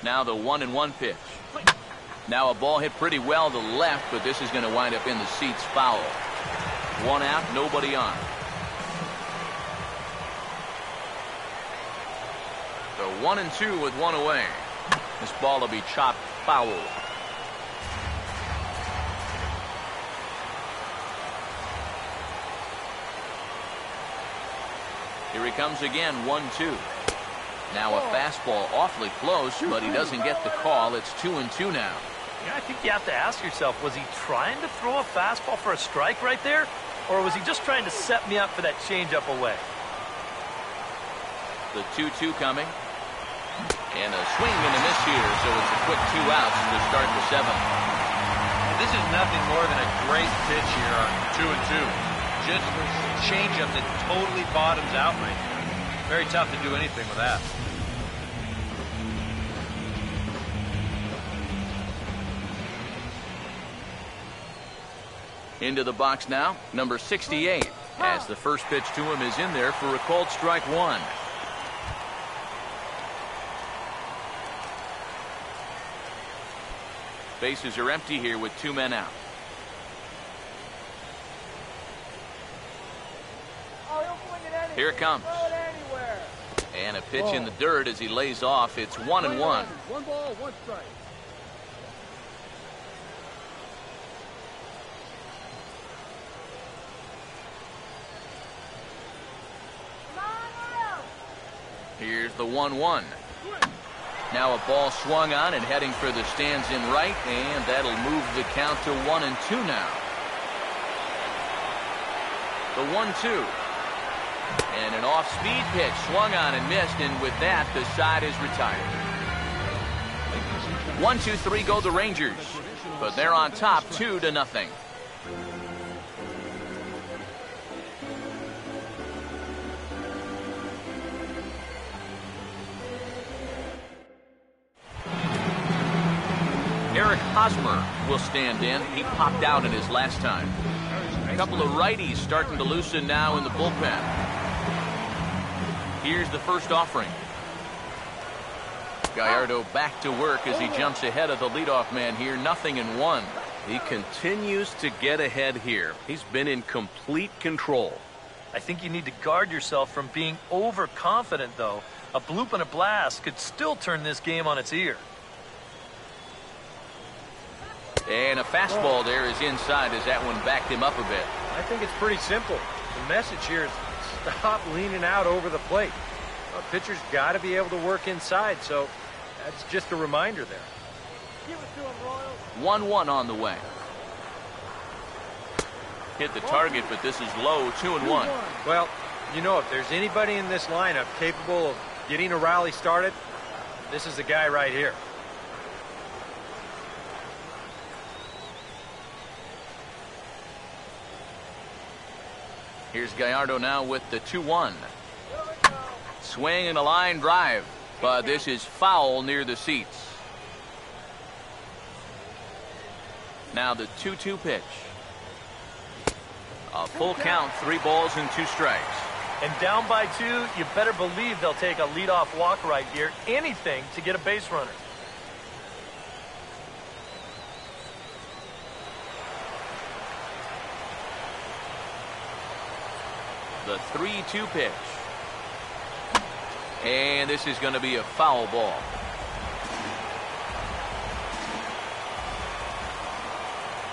Now the 1-1 pitch. Now a ball hit pretty well to the left, but this is going to wind up in the seats foul. 1 out, nobody on. So 1-2 with 1 away. This ball will be chopped foul. Here he comes again, 1-2. Now a fastball awfully close, but he doesn't get the call. It's 2-2 now. Yeah, I think you have to ask yourself, was he trying to throw a fastball for a strike right there? Or was he just trying to set me up for that changeup away? The 2-2 coming. And a swing and a miss here, so it's a quick 2 outs to start the 7th. This is nothing more than a great pitch here on 2-2. Just a changeup that totally bottoms out right there. Very tough to do anything with that. Into the box now, number 68, as the first pitch to him is in there for a called strike 1. Bases are empty here with 2 men out. Here it comes. And a pitch in the dirt as he lays off. It's 1-1. 1 ball, 1 strike. Here's the 1-1. Now a ball swung on and heading for the stands in right, and that'll move the count to 1-2 now. The 1-2. And an off-speed pitch swung on and missed, and with that, the side is retired. 1-2-3 go the Rangers, but they're on top 2-0. Eric Hosmer will stand in. He popped out at his last time. A couple of righties starting to loosen now in the bullpen. Here's the first offering. Gallardo back to work as he jumps ahead of the leadoff man here. 0-1. He continues to get ahead here. He's been in complete control. I think you need to guard yourself from being overconfident, though. A bloop and a blast could still turn this game on its ear. And a fastball there is inside as that one backed him up a bit. I think it's pretty simple. The message here is stop leaning out over the plate. Well, pitcher's got to be able to work inside, so that's just a reminder there. Give it to him, Royals. 1-1 on the way. Hit the target, but this is low. 2-1. Well, you know, if there's anybody in this lineup capable of getting a rally started, this is the guy right here. Here's Gallardo now with the 2-1. Swing and a line drive, but this is foul near the seats. Now the 2-2 pitch. A full count, 3 balls and 2 strikes. And down by 2, you better believe they'll take a leadoff walk right here. Anything to get a base runner. The 3-2 pitch. And this is going to be a foul ball.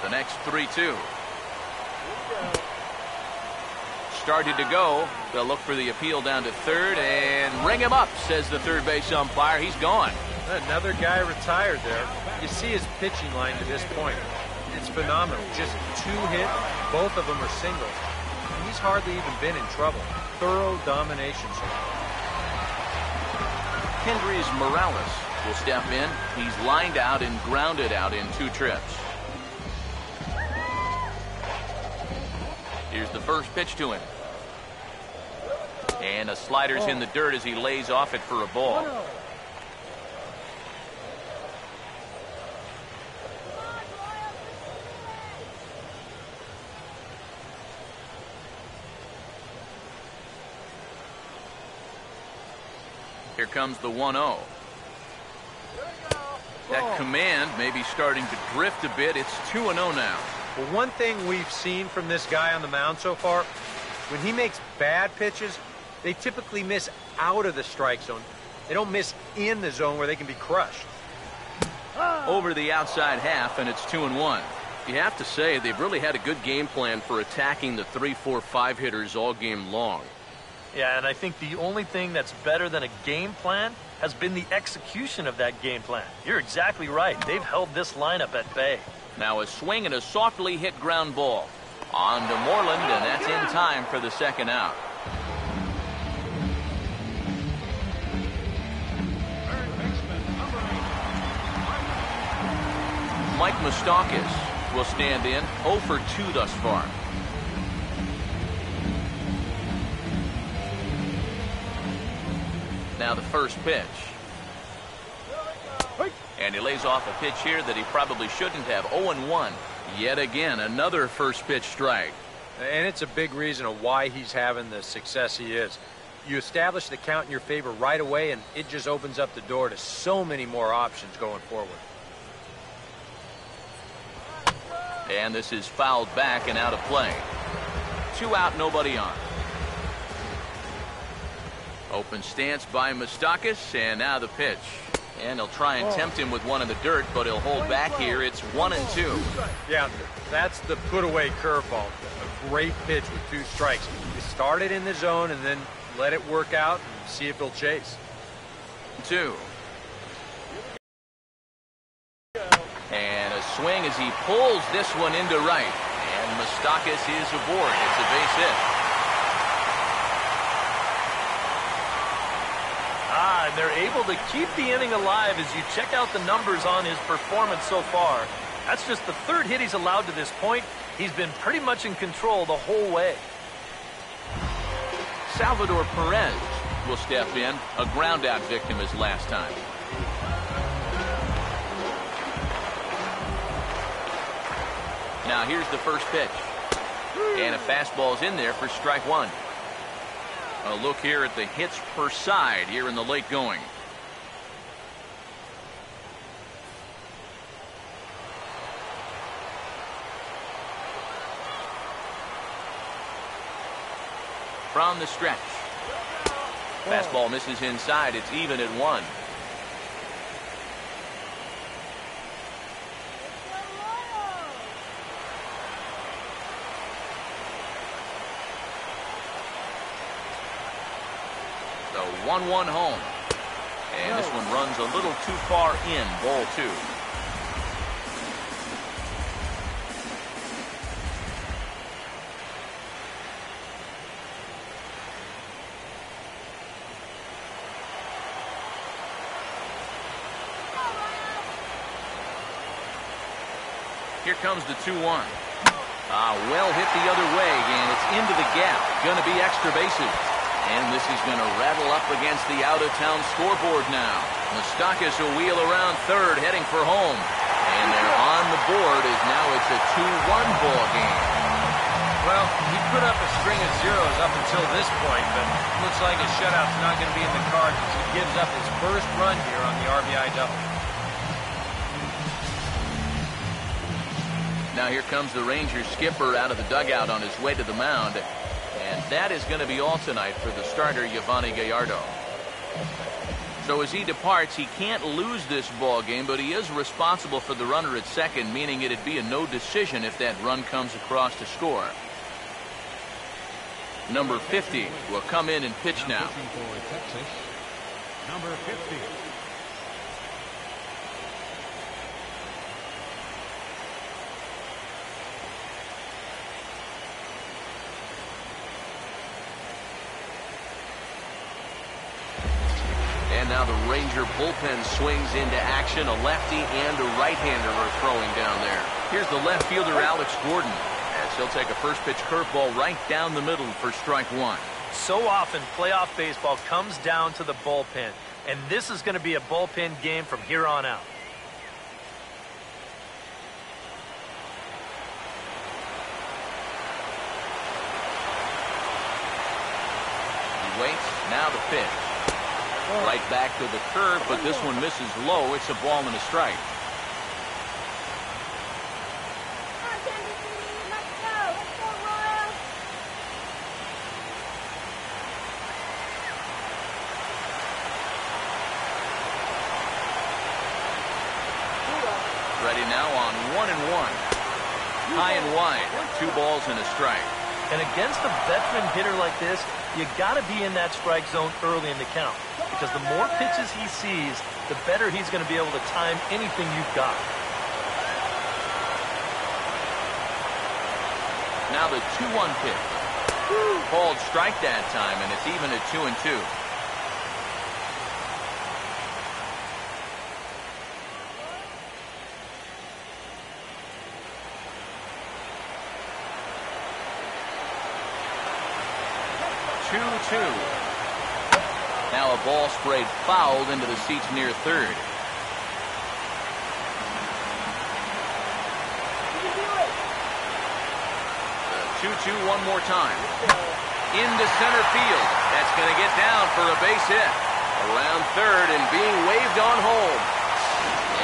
The next 3-2. Started to go. They'll look for the appeal down to third and ring him up, says the third base umpire. He's gone. Another guy retired there. You see his pitching line to this point. It's phenomenal. Just 2 hits. Both of them are singles. He's hardly even been in trouble. Thorough domination. Kendrys Morales will step in. He's lined out and grounded out in 2 trips. Here's the first pitch to him. And a slider's in the dirt as he lays off it for a ball. Here comes the 1-0. That command may be starting to drift a bit. It's 2-0 now. Well, one thing we've seen from this guy on the mound so far, when he makes bad pitches, they typically miss out of the strike zone. They don't miss in the zone where they can be crushed. Over the outside half, and it's 2-1. You have to say they've really had a good game plan for attacking the 3, 4, 5 hitters all game long. Yeah, and I think the only thing that's better than a game plan has been the execution of that game plan. You're exactly right. They've held this lineup at bay. Now a swing and a softly hit ground ball. On to Moreland, and that's in time for the second out. Mike Moustakas will stand in. 0 for 2 thus far. Now the first pitch. And he lays off a pitch here that he probably shouldn't have. 0-1. Yet again, another first pitch strike. And it's a big reason of why he's having the success he is. You establish the count in your favor right away, and it just opens up the door to so many more options going forward. And this is fouled back and out of play. 2 out, nobody on. Open stance by Moustakas, and now the pitch. And he'll try and tempt him with one in the dirt, but he'll hold back here. It's 1-2. Yeah, that's the put-away curveball. A great pitch with 2 strikes. You start it in the zone and then let it work out and see if he'll chase. 2. And a swing as he pulls this one into right. And Moustakas is aboard. It's a base hit. And they're able to keep the inning alive as you check out the numbers on his performance so far. That's just the 3rd hit he's allowed to this point. He's been pretty much in control the whole way. Salvador Perez will step in, a ground out victim as last time. Now here's the first pitch. And a fastball's in there for strike 1. A look here at the hits per side here in the late going. From the stretch. Fastball misses inside. It's even at 1. The 1-1 home. And this one runs a little too far in. Ball 2. Here comes the 2-1. Well hit the other way, and it's into the gap. Going to be extra bases. And this is going to rattle up against the out-of-town scoreboard now. Moustakas will wheel around third, heading for home. And they're on the board as now it's a 2-1 ball game. Well, he put up a string of zeros up until this point, but it looks like his shutout's not going to be in the cards as he gives up his first run here on the RBI double. Now here comes the Rangers skipper out of the dugout on his way to the mound. And that is going to be all tonight for the starter, Yovani Gallardo. So as he departs, he can't lose this ball game, but he is responsible for the runner at second, meaning it'd be a no decision if that run comes across to score. Number 50 will come in and pitch now. For Texas, number 50. And now the Ranger bullpen swings into action. A lefty and a right-hander are throwing down there. Here's the left fielder, Alex Gordon. As he'll take a first-pitch curveball right down the middle for strike one. So often, playoff baseball comes down to the bullpen. And this is going to be a bullpen game from here on out. He waits. Now the pitch. Right back to the curve, but this one misses low. It's a ball and a strike. Ready now on 1-1. High and wide. 2 balls and a strike. And against a veteran hitter like this, you got to be in that strike zone early in the count. Because the more pitches he sees, the better he's going to be able to time anything you've got. Now the 2-1 pitch. Called strike that time, and it's even at 2-2. Now a ball sprayed fouled into the seats near third. The 2-2 one more time. Into center field. That's going to get down for a base hit. Around third and being waved on home.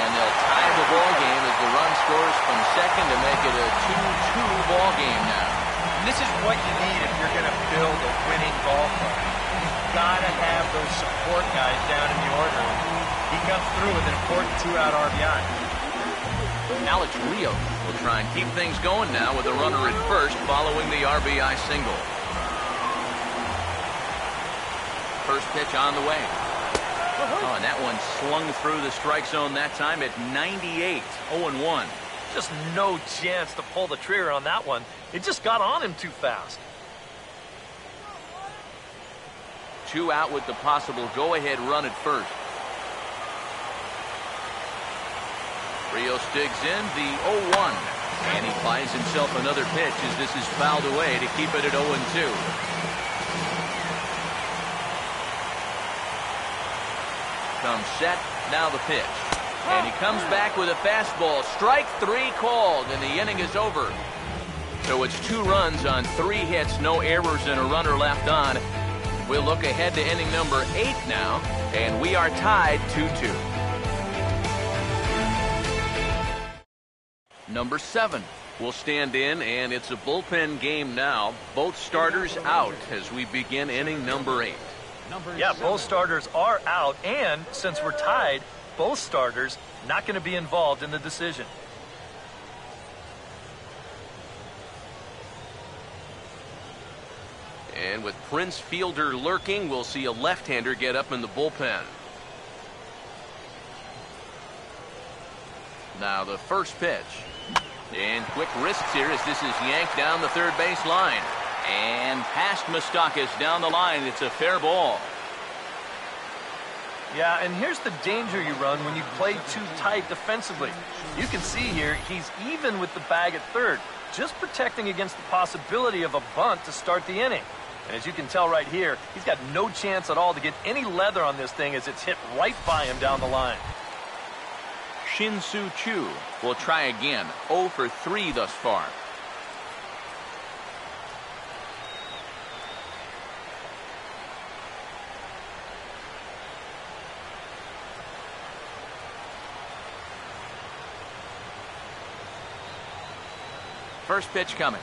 And they'll tie the ball game as the run scores from second to make it a 2-2 ball game now. And this is what you need if you're going to build a winning ball club. You've got to have those support guys down in the order. He comes through with an important 2-out RBI. Alex Rios will try and keep things going now with a runner at first following the RBI single. First pitch on the way. Oh, and that one slung through the strike zone that time at 98. 0-1. Just no chance to pull the trigger on that one. It just got on him too fast. 2 out with the possible go-ahead run at first. Rios digs in the 0-1. And he finds himself another pitch as this is fouled away to keep it at 0-2. Comes set. Now the pitch. And he comes back with a fastball. Strike 3 called, and the inning is over. So it's 2 runs on 3 hits, no errors, and a runner left on. We'll look ahead to inning number 8 now, and we are tied 2-2. Number 7 will stand in, and it's a bullpen game now. Both starters out as we begin inning number 8. Yeah, both starters are out, and since we're tied, both starters not going to be involved in the decision. And with Prince Fielder lurking, we'll see a left-hander get up in the bullpen. Now the first pitch. And quick risks here as this is yanked down the third base line. And past Moustakas down the line. It's a fair ball. Yeah, and here's the danger you run when you play too tight defensively. You can see here he's even with the bag at third, just protecting against the possibility of a bunt to start the inning. And as you can tell right here, he's got no chance at all to get any leather on this thing as it's hit right by him down the line. Shin-Soo Choo will try again. 0 for 3 thus far. First pitch coming.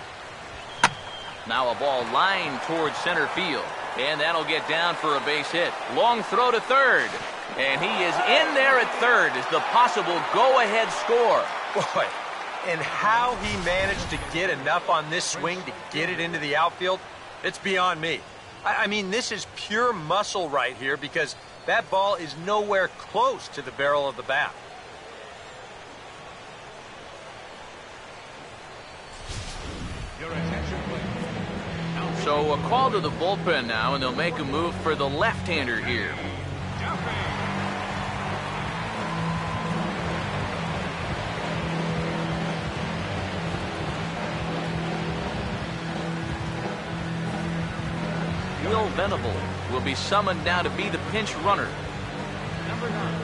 Now a ball lined towards center field. And that'll get down for a base hit. Long throw to third. And he is in there at third as the possible go-ahead score. Boy, and how he managed to get enough on this swing to get it into the outfield, it's beyond me. I mean, this is pure muscle right here because that ball is nowhere close to the barrel of the bat. Your attention, please. So a call to the bullpen now, and they'll make a move for the left-hander here. Will Venable will be summoned now to be the pinch runner. Number 9.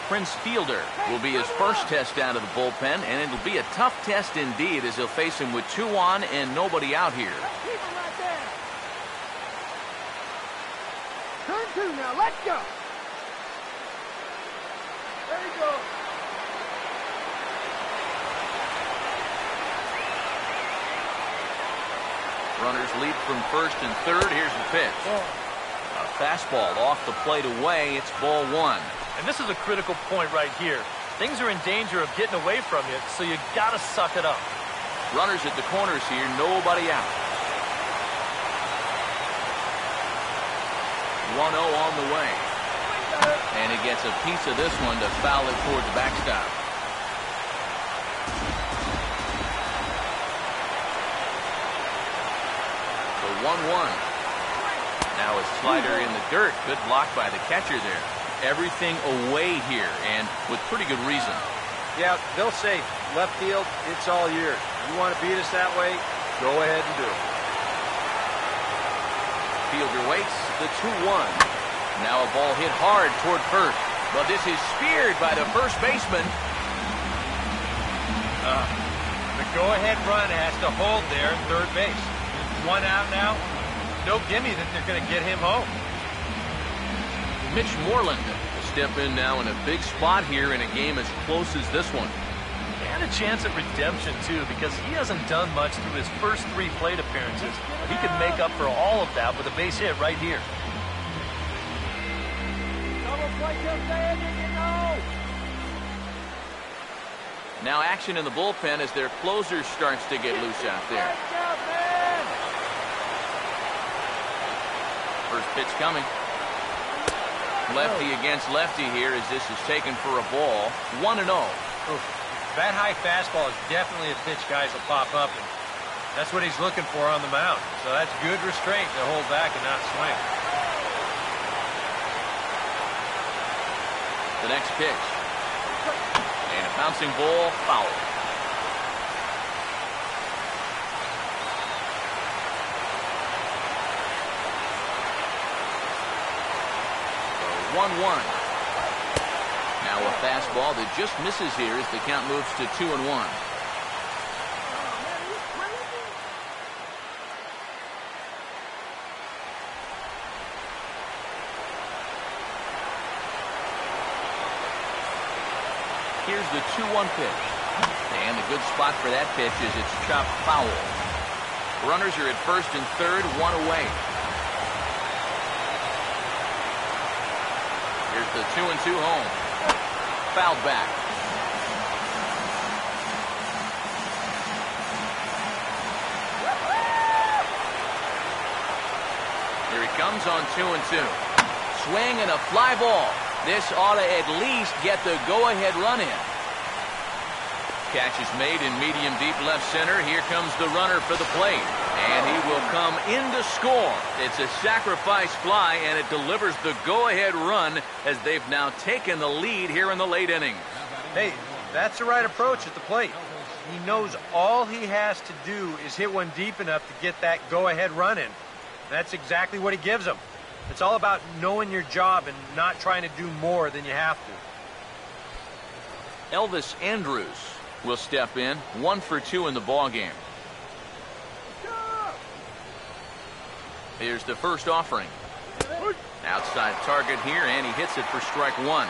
Prince Fielder will be his first test out of the bullpen, and it'll be a tough test indeed as he'll face him with 2 on and nobody out here. Keep him right there. Turn 2 now. Let's go. There you go. Runners lead from first and third. Here's the pitch. A fastball off the plate away. It's ball 1. And this is a critical point right here. Things are in danger of getting away from you, so you got to suck it up. Runners at the corners here, nobody out. 1-0 on the way. And he gets a piece of this one to foul it towards the backstop. So 1-1. Now a slider in the dirt. Good block by the catcher there. Everything away here, and with pretty good reason. Yeah, they'll say, left field, it's all yours. You want to beat us that way? Go ahead and do it. Fielder waits, the 2-1. Now a ball hit hard toward first. But this is speared by the first baseman. The go-ahead run has to hold there at third base. 1 out now. No gimme that they're going to get him home. Mitch Moreland will step in now in a big spot here in a game as close as this one. And a chance at redemption, too, because he hasn't done much through his first 3 plate appearances. But he could make up for all of that with a base hit right here. Double play till say it, you know. Now action in the bullpen as their closer starts to get loose out there. Let's go, man. First pitch coming. Lefty against lefty here as this is taken for a ball. 1-0. That high fastball is definitely a pitch guys will pop up, and that's what he's looking for on the mound. So that's good restraint to hold back and not swing. The next pitch. And a bouncing ball, foul. 1-1. Now a fastball that just misses here as the count moves to 2-1. Here's the 2-1 pitch. And a good spot for that pitch is it's chopped foul. Runners are at first and third, 1 away. Here's the 2-2 home. Fouled back. Here he comes on 2-2. Swing and a fly ball. This ought to at least get the go-ahead run in. Catch is made in medium deep left center. Here comes the runner for the plate. And he will come in to score. It's a sacrifice fly, and it delivers the go-ahead run as they've now taken the lead here in the late innings. Hey, that's the right approach at the plate. He knows all he has to do is hit one deep enough to get that go-ahead run in. That's exactly what he gives them. It's all about knowing your job and not trying to do more than you have to. Elvis Andrus will step in, 1 for 2 in the ballgame. Here's the first offering. Outside target here, and he hits it for strike 1.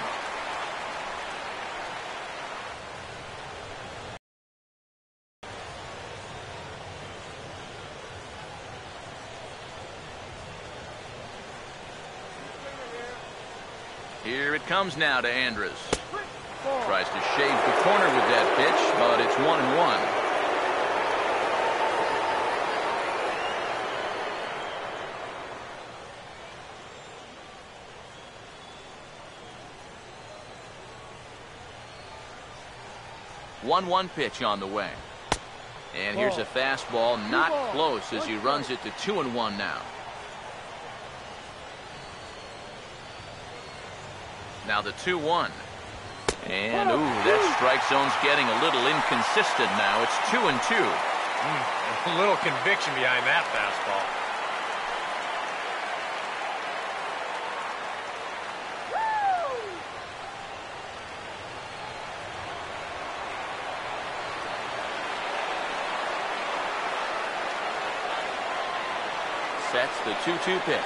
Here it comes now to Andrus. Tries to shave the corner with that pitch, but it's 1-1. One pitch on the way. And here's a fastball, not close as he runs it to 2-1 now. Now the 2-1. And, ooh, that strike zone's getting a little inconsistent now. It's 2-2. A little conviction behind that fastball. Sets the 2-2 pitch.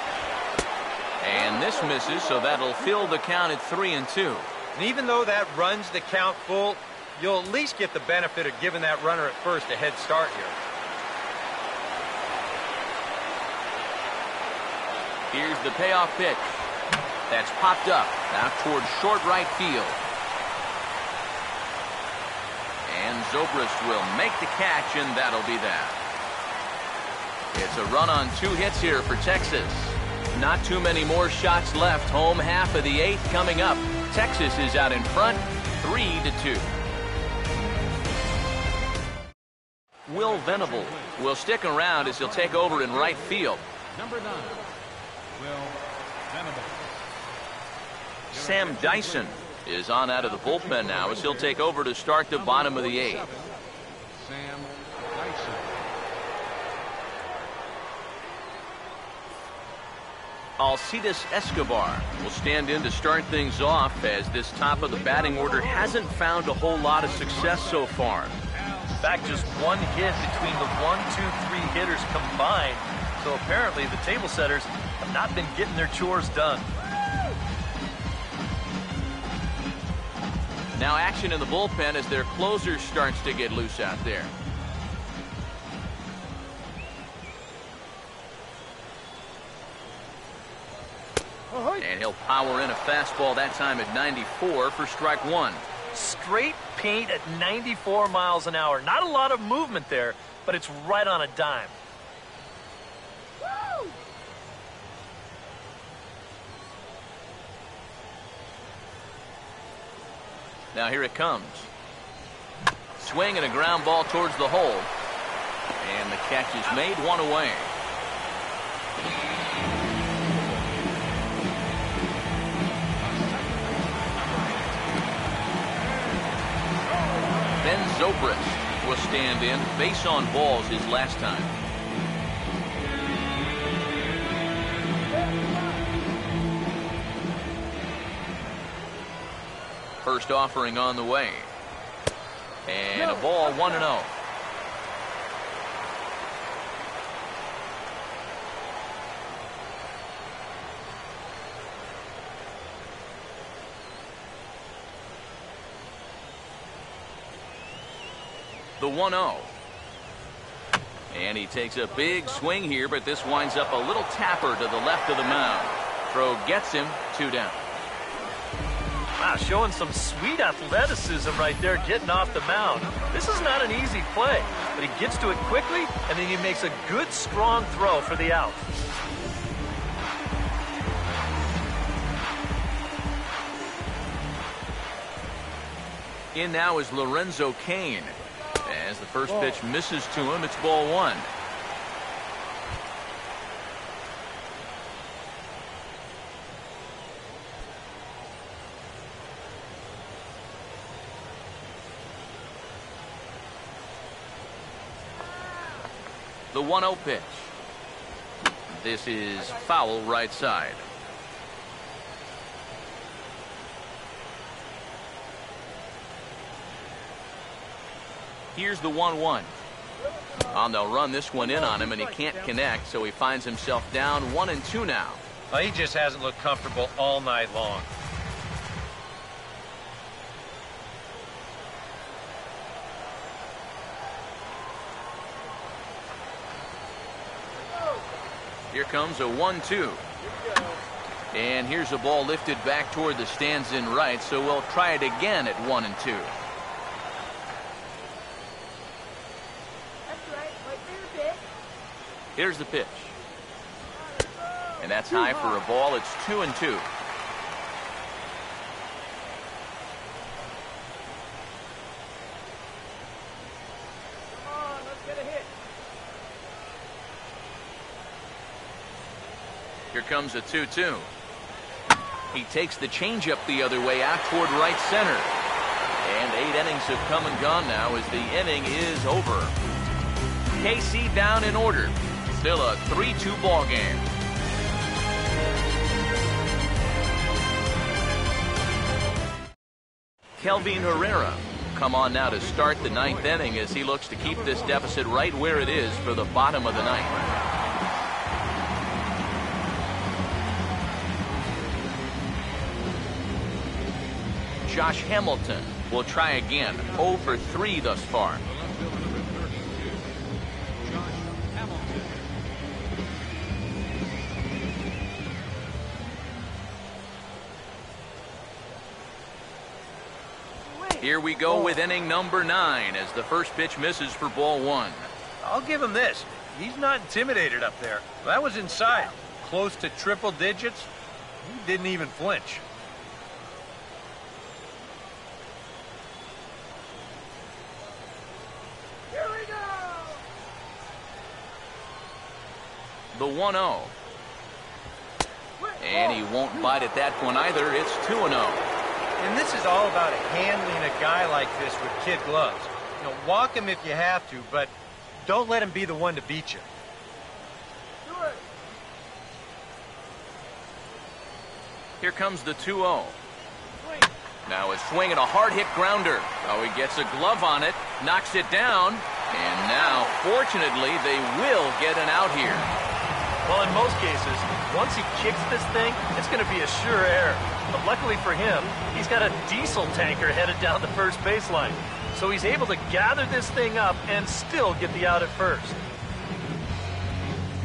And this misses, so that'll fill the count at 3-2. And even though that runs the count full, you'll at least get the benefit of giving that runner at first a head start here. Here's the payoff pitch. That's popped up out towards short right field. And Zobrist will make the catch, and that'll be that. It's a run on 2 hits here for Texas. Not too many more shots left. Home half of the 8th coming up. Texas is out in front, 3-2. Will Venable will stick around as he'll take over in right field. Number 9, Will Venable. Sam Dyson is on out of the bullpen now as he'll take over to start the bottom of the 8th. Sam Dyson. Alcides Escobar will stand in to start things off as this top of the batting order hasn't found a whole lot of success so far. In fact, just 1 hit between the 1, 2, 3 hitters combined. So apparently the table setters have not been getting their chores done. Now action in the bullpen as their closer starts to get loose out there. And he'll power in a fastball that time at 94 for strike 1. Straight paint at 94 miles an hour. Not a lot of movement there, but it's right on a dime. Now here it comes. Swing and a ground ball towards the hole. And the catch is made, 1 away. Ben Zobrist will stand in, base on balls his last time. First offering on the way. And a ball, 1-0. The 1-0. And he takes a big swing here, but this winds up a little tapper to the left of the mound. Throw gets him, 2 down. Wow, showing some sweet athleticism right there, getting off the mound. This is not an easy play, but he gets to it quickly, and then he makes a good, strong throw for the out. In now is Lorenzo Cain. As the first pitch misses to him, it's ball 1. The 1-0 pitch. This is foul right side. Here's the 1-1. They'll run this one in on him, and he can't connect, so he finds himself down 1-2 now. Well, he just hasn't looked comfortable all night long. Here comes a 1-2. And here's a ball lifted back toward the stands in right, so we'll try it again at 1-2. Here's the pitch. And that's high for a ball. It's 2-2. Here comes a 2-2. He takes the changeup the other way out toward right center. And 8 innings have come and gone now as the inning is over. KC down in order. Still a 3-2 ball game. Kelvin Herrera come on now to start the 9th inning as he looks to keep this deficit right where it is for the bottom of the 9th. Josh Hamilton will try again. 0 for 3 thus far. Here we go with inning number 9 as the first pitch misses for ball 1. I'll give him this. He's not intimidated up there. That was inside. Close to triple digits. He didn't even flinch. Here we go! The 1-0. And he won't bite at that one either. It's 2-0. And this is all about handling a guy like this with kid gloves. You know, walk him if you have to, but don't let him be the one to beat you. Here comes the 2-0. Now a swing and a hard-hit grounder. Oh, he gets a glove on it, knocks it down, and now, fortunately, they will get an out here. Well, in most cases, once he kicks this thing, it's going to be a sure error. But luckily for him, he's got a diesel tanker headed down the first baseline. So he's able to gather this thing up and still get the out at first.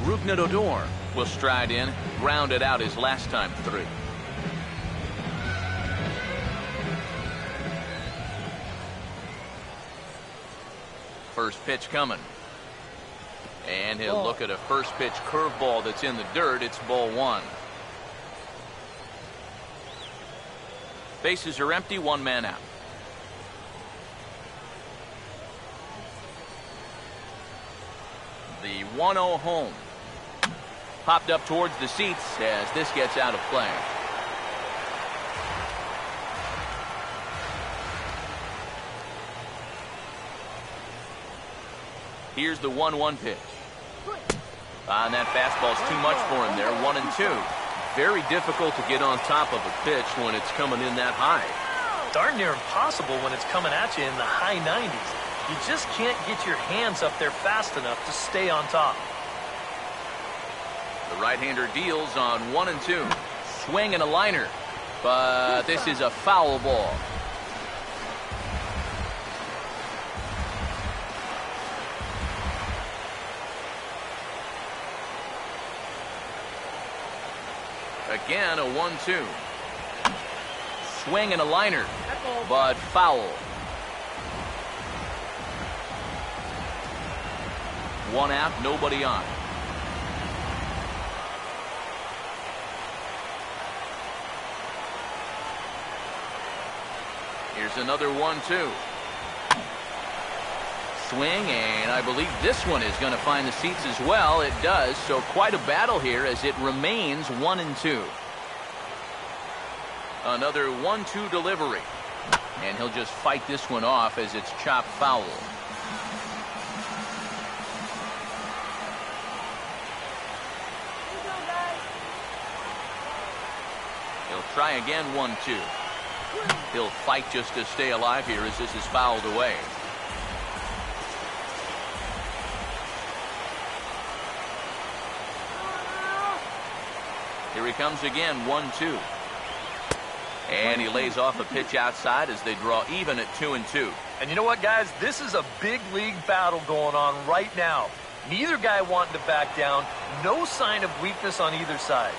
Rougned Odor will stride in, grounded out his last time through. First pitch coming. And he'll look at a first pitch curveball that's in the dirt. It's ball 1. Bases are empty, 1 man out. The 1-0 home. Popped up towards the seats as this gets out of play. Here's the 1-1 pitch. And that fastball's too much for him there. 1-2. Very difficult to get on top of a pitch when it's coming in that high. Darn near impossible when it's coming at you in the high 90s. You just can't get your hands up there fast enough to stay on top. The right-hander deals on 1-2. Swing and a liner. But this is a foul ball. Again, a 1-2. Swing and a liner, but foul. 1 out, nobody on. Here's another 1-2. Swing, and I believe this one is going to find the seats as well. It does, so quite a battle here as it remains 1-2. Another 1-2 delivery. And he'll just fight this one off as it's chopped foul. They'll try again, 1-2. He'll fight just to stay alive here as this is fouled away. Here he comes again, 1-2. And he lays off a pitch outside as they draw even at 2-2. And you know what, guys? This is a big league battle going on right now. Neither guy wanting to back down. No sign of weakness on either side.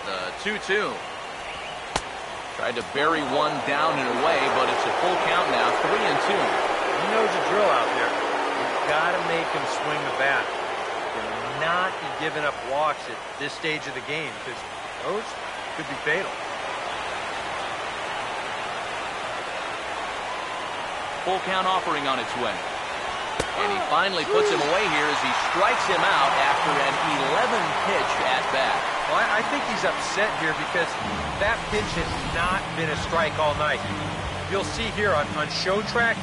The 2-2. Tried to bury one down and away, but it's a full count now, 3-2. He knows the drill out there. You've got to make him swing the bat. And not be giving up walks at this stage of the game, because those could be fatal. Full count offering on its way. And he finally puts him away here as he strikes him out after an 11-pitch at-bat. Well, I think he's upset here because that pitch has not been a strike all night. You'll see here on show track,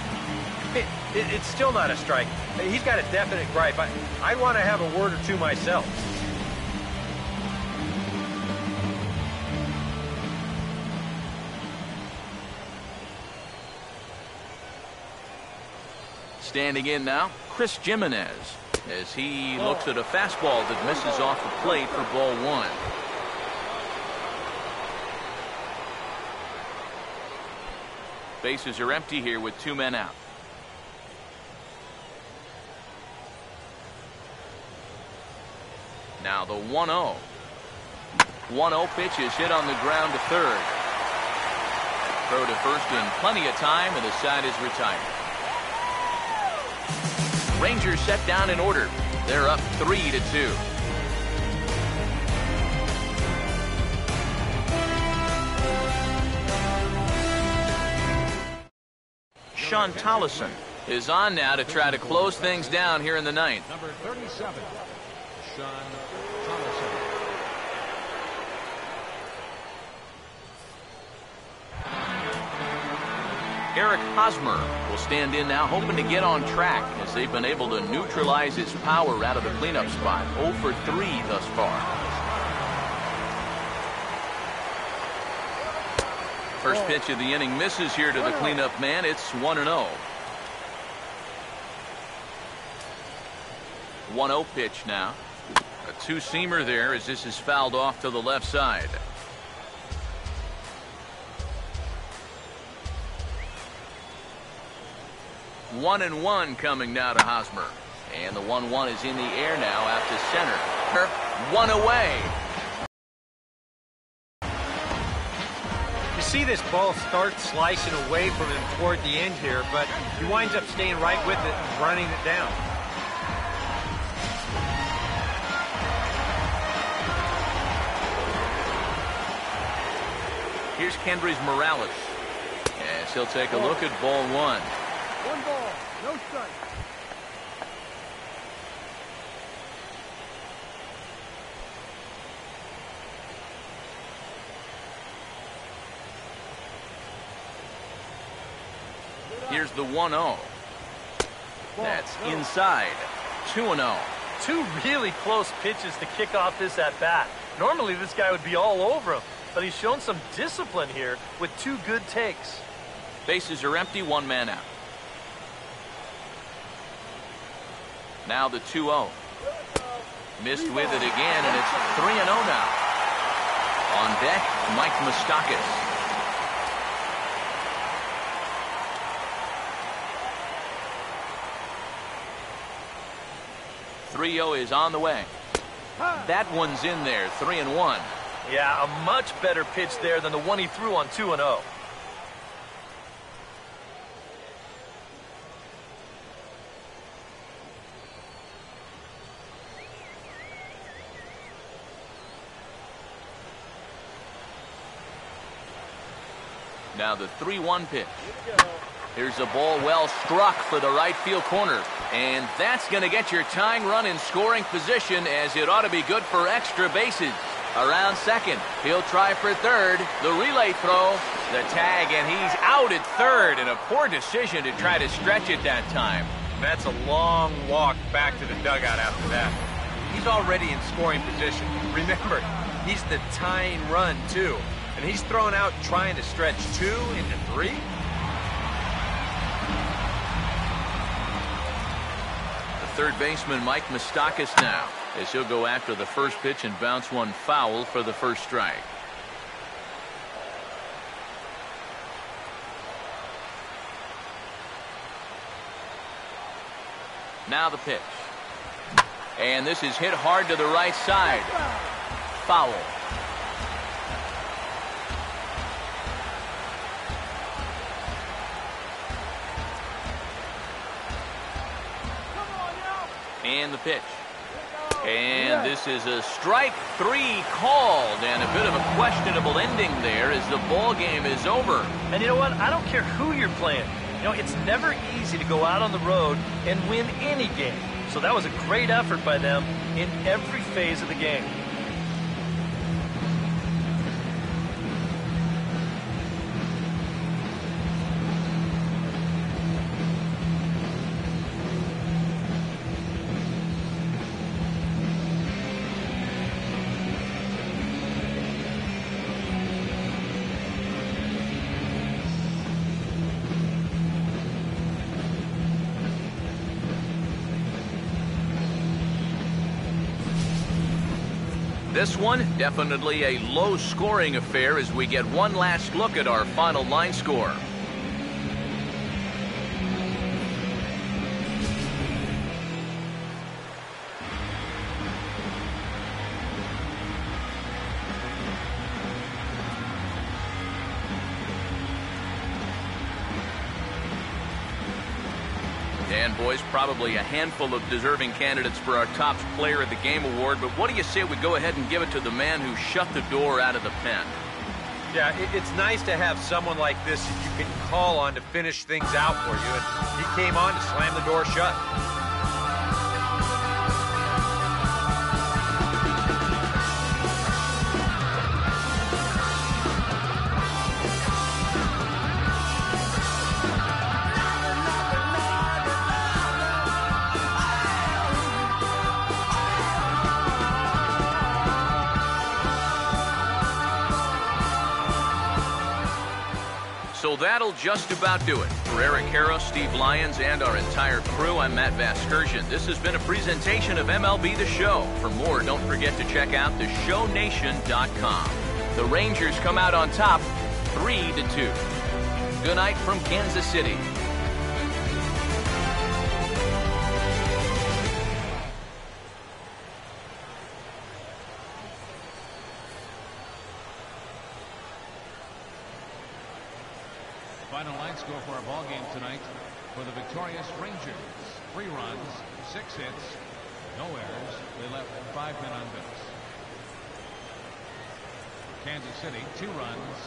it's still not a strike. He's got a definite gripe. I want to have a word or two myself. — Standing in now, Chris Jimenez, as he looks at a fastball that misses off the plate for ball 1. Bases are empty here with 2 men out. Now the 1-0. 1-0 pitch is hit on the ground to third. Throw to first in plenty of time, and the side is retired. Rangers set down in order. They're up 3-2. Sean Tollison is on now to try to close things down here in the ninth. Number 37, Sean Tollison. Eric Hosmer will stand in now, hoping to get on track as they've been able to neutralize his power out of the cleanup spot. 0 for 3 thus far. First pitch of the inning misses here to the cleanup man. It's 1-0. 1-0 pitch now. A two-seamer there as this is fouled off to the left side. One and one coming now to Hosmer. And the 1-1 is in the air now out to center. One away. You see this ball start slicing away from him toward the end here, but he winds up staying right with it and running it down. Here's Kendrys Morales. Yes, he'll take a look at ball 1. 1 ball, no strike. Here's the 1-0. That's inside. 2-0. 2 really close pitches to kick off this at-bat. Normally this guy would be all over him, but he's shown some discipline here with 2 good takes. Bases are empty, 1 man out. Now the 2-0. Missed with it again, and it's 3-0 now. On deck, Mike Moustakas. Is on the way. That one's in there, 3-1. Yeah, a much better pitch there than the one he threw on 2-0. Now the 3-1 pitch. Here's a ball well struck for the right field corner. And that's going to get your tying run in scoring position, as it ought to be good for extra bases. Around second. He'll try for third. The relay throw. The tag, and he's out at third. And a poor decision to try to stretch it that time. That's a long walk back to the dugout after that. he's already in scoring position. Remember, he's the tying run, too. And he's thrown out trying to stretch 2 into 3. Third baseman Mike Moustakas now, as he'll go after the first pitch and bounce one foul for the first strike. Now the pitch. And this is hit hard to the right side. Foul. And the pitch. And this is a strike 3 called, and a bit of a questionable ending there as the ball game is over. And you know what? I don't care who you're playing. You know, it's never easy to go out on the road and win any game. So that was a great effort by them in every phase of the game. This one, definitely a low-scoring affair as we get one last look at our final line score. And boys, probably a handful of deserving candidates for our top player of the game award, but what do you say we go ahead and give it to the man who shut the door out of the pen? Yeah, it's nice to have someone like this that you can call on to finish things out for you, and he came on to slam the door shut. So that'll just about do it. For Eric Harrow, Steve Lyons, and our entire crew, I'm Matt Vasgersian. This has been a presentation of MLB The Show. For more, don't forget to check out theshownation.com. The Rangers come out on top 3-2. Good night from Kansas City. Final line score for our ball game tonight for the victorious Rangers: 3 runs, 6 hits, no errors. They left 5 men on base. Kansas City: 2 runs,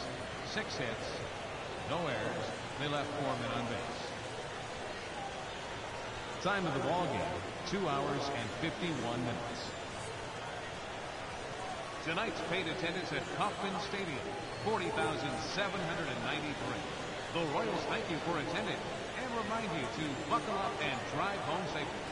6 hits, no errors. They left 4 men on base. Time of the ball game: 2 hours and 51 minutes. Tonight's paid attendance at Kauffman Stadium: 40,793. The Royals thank you for attending and remind you to buckle up and drive home safely.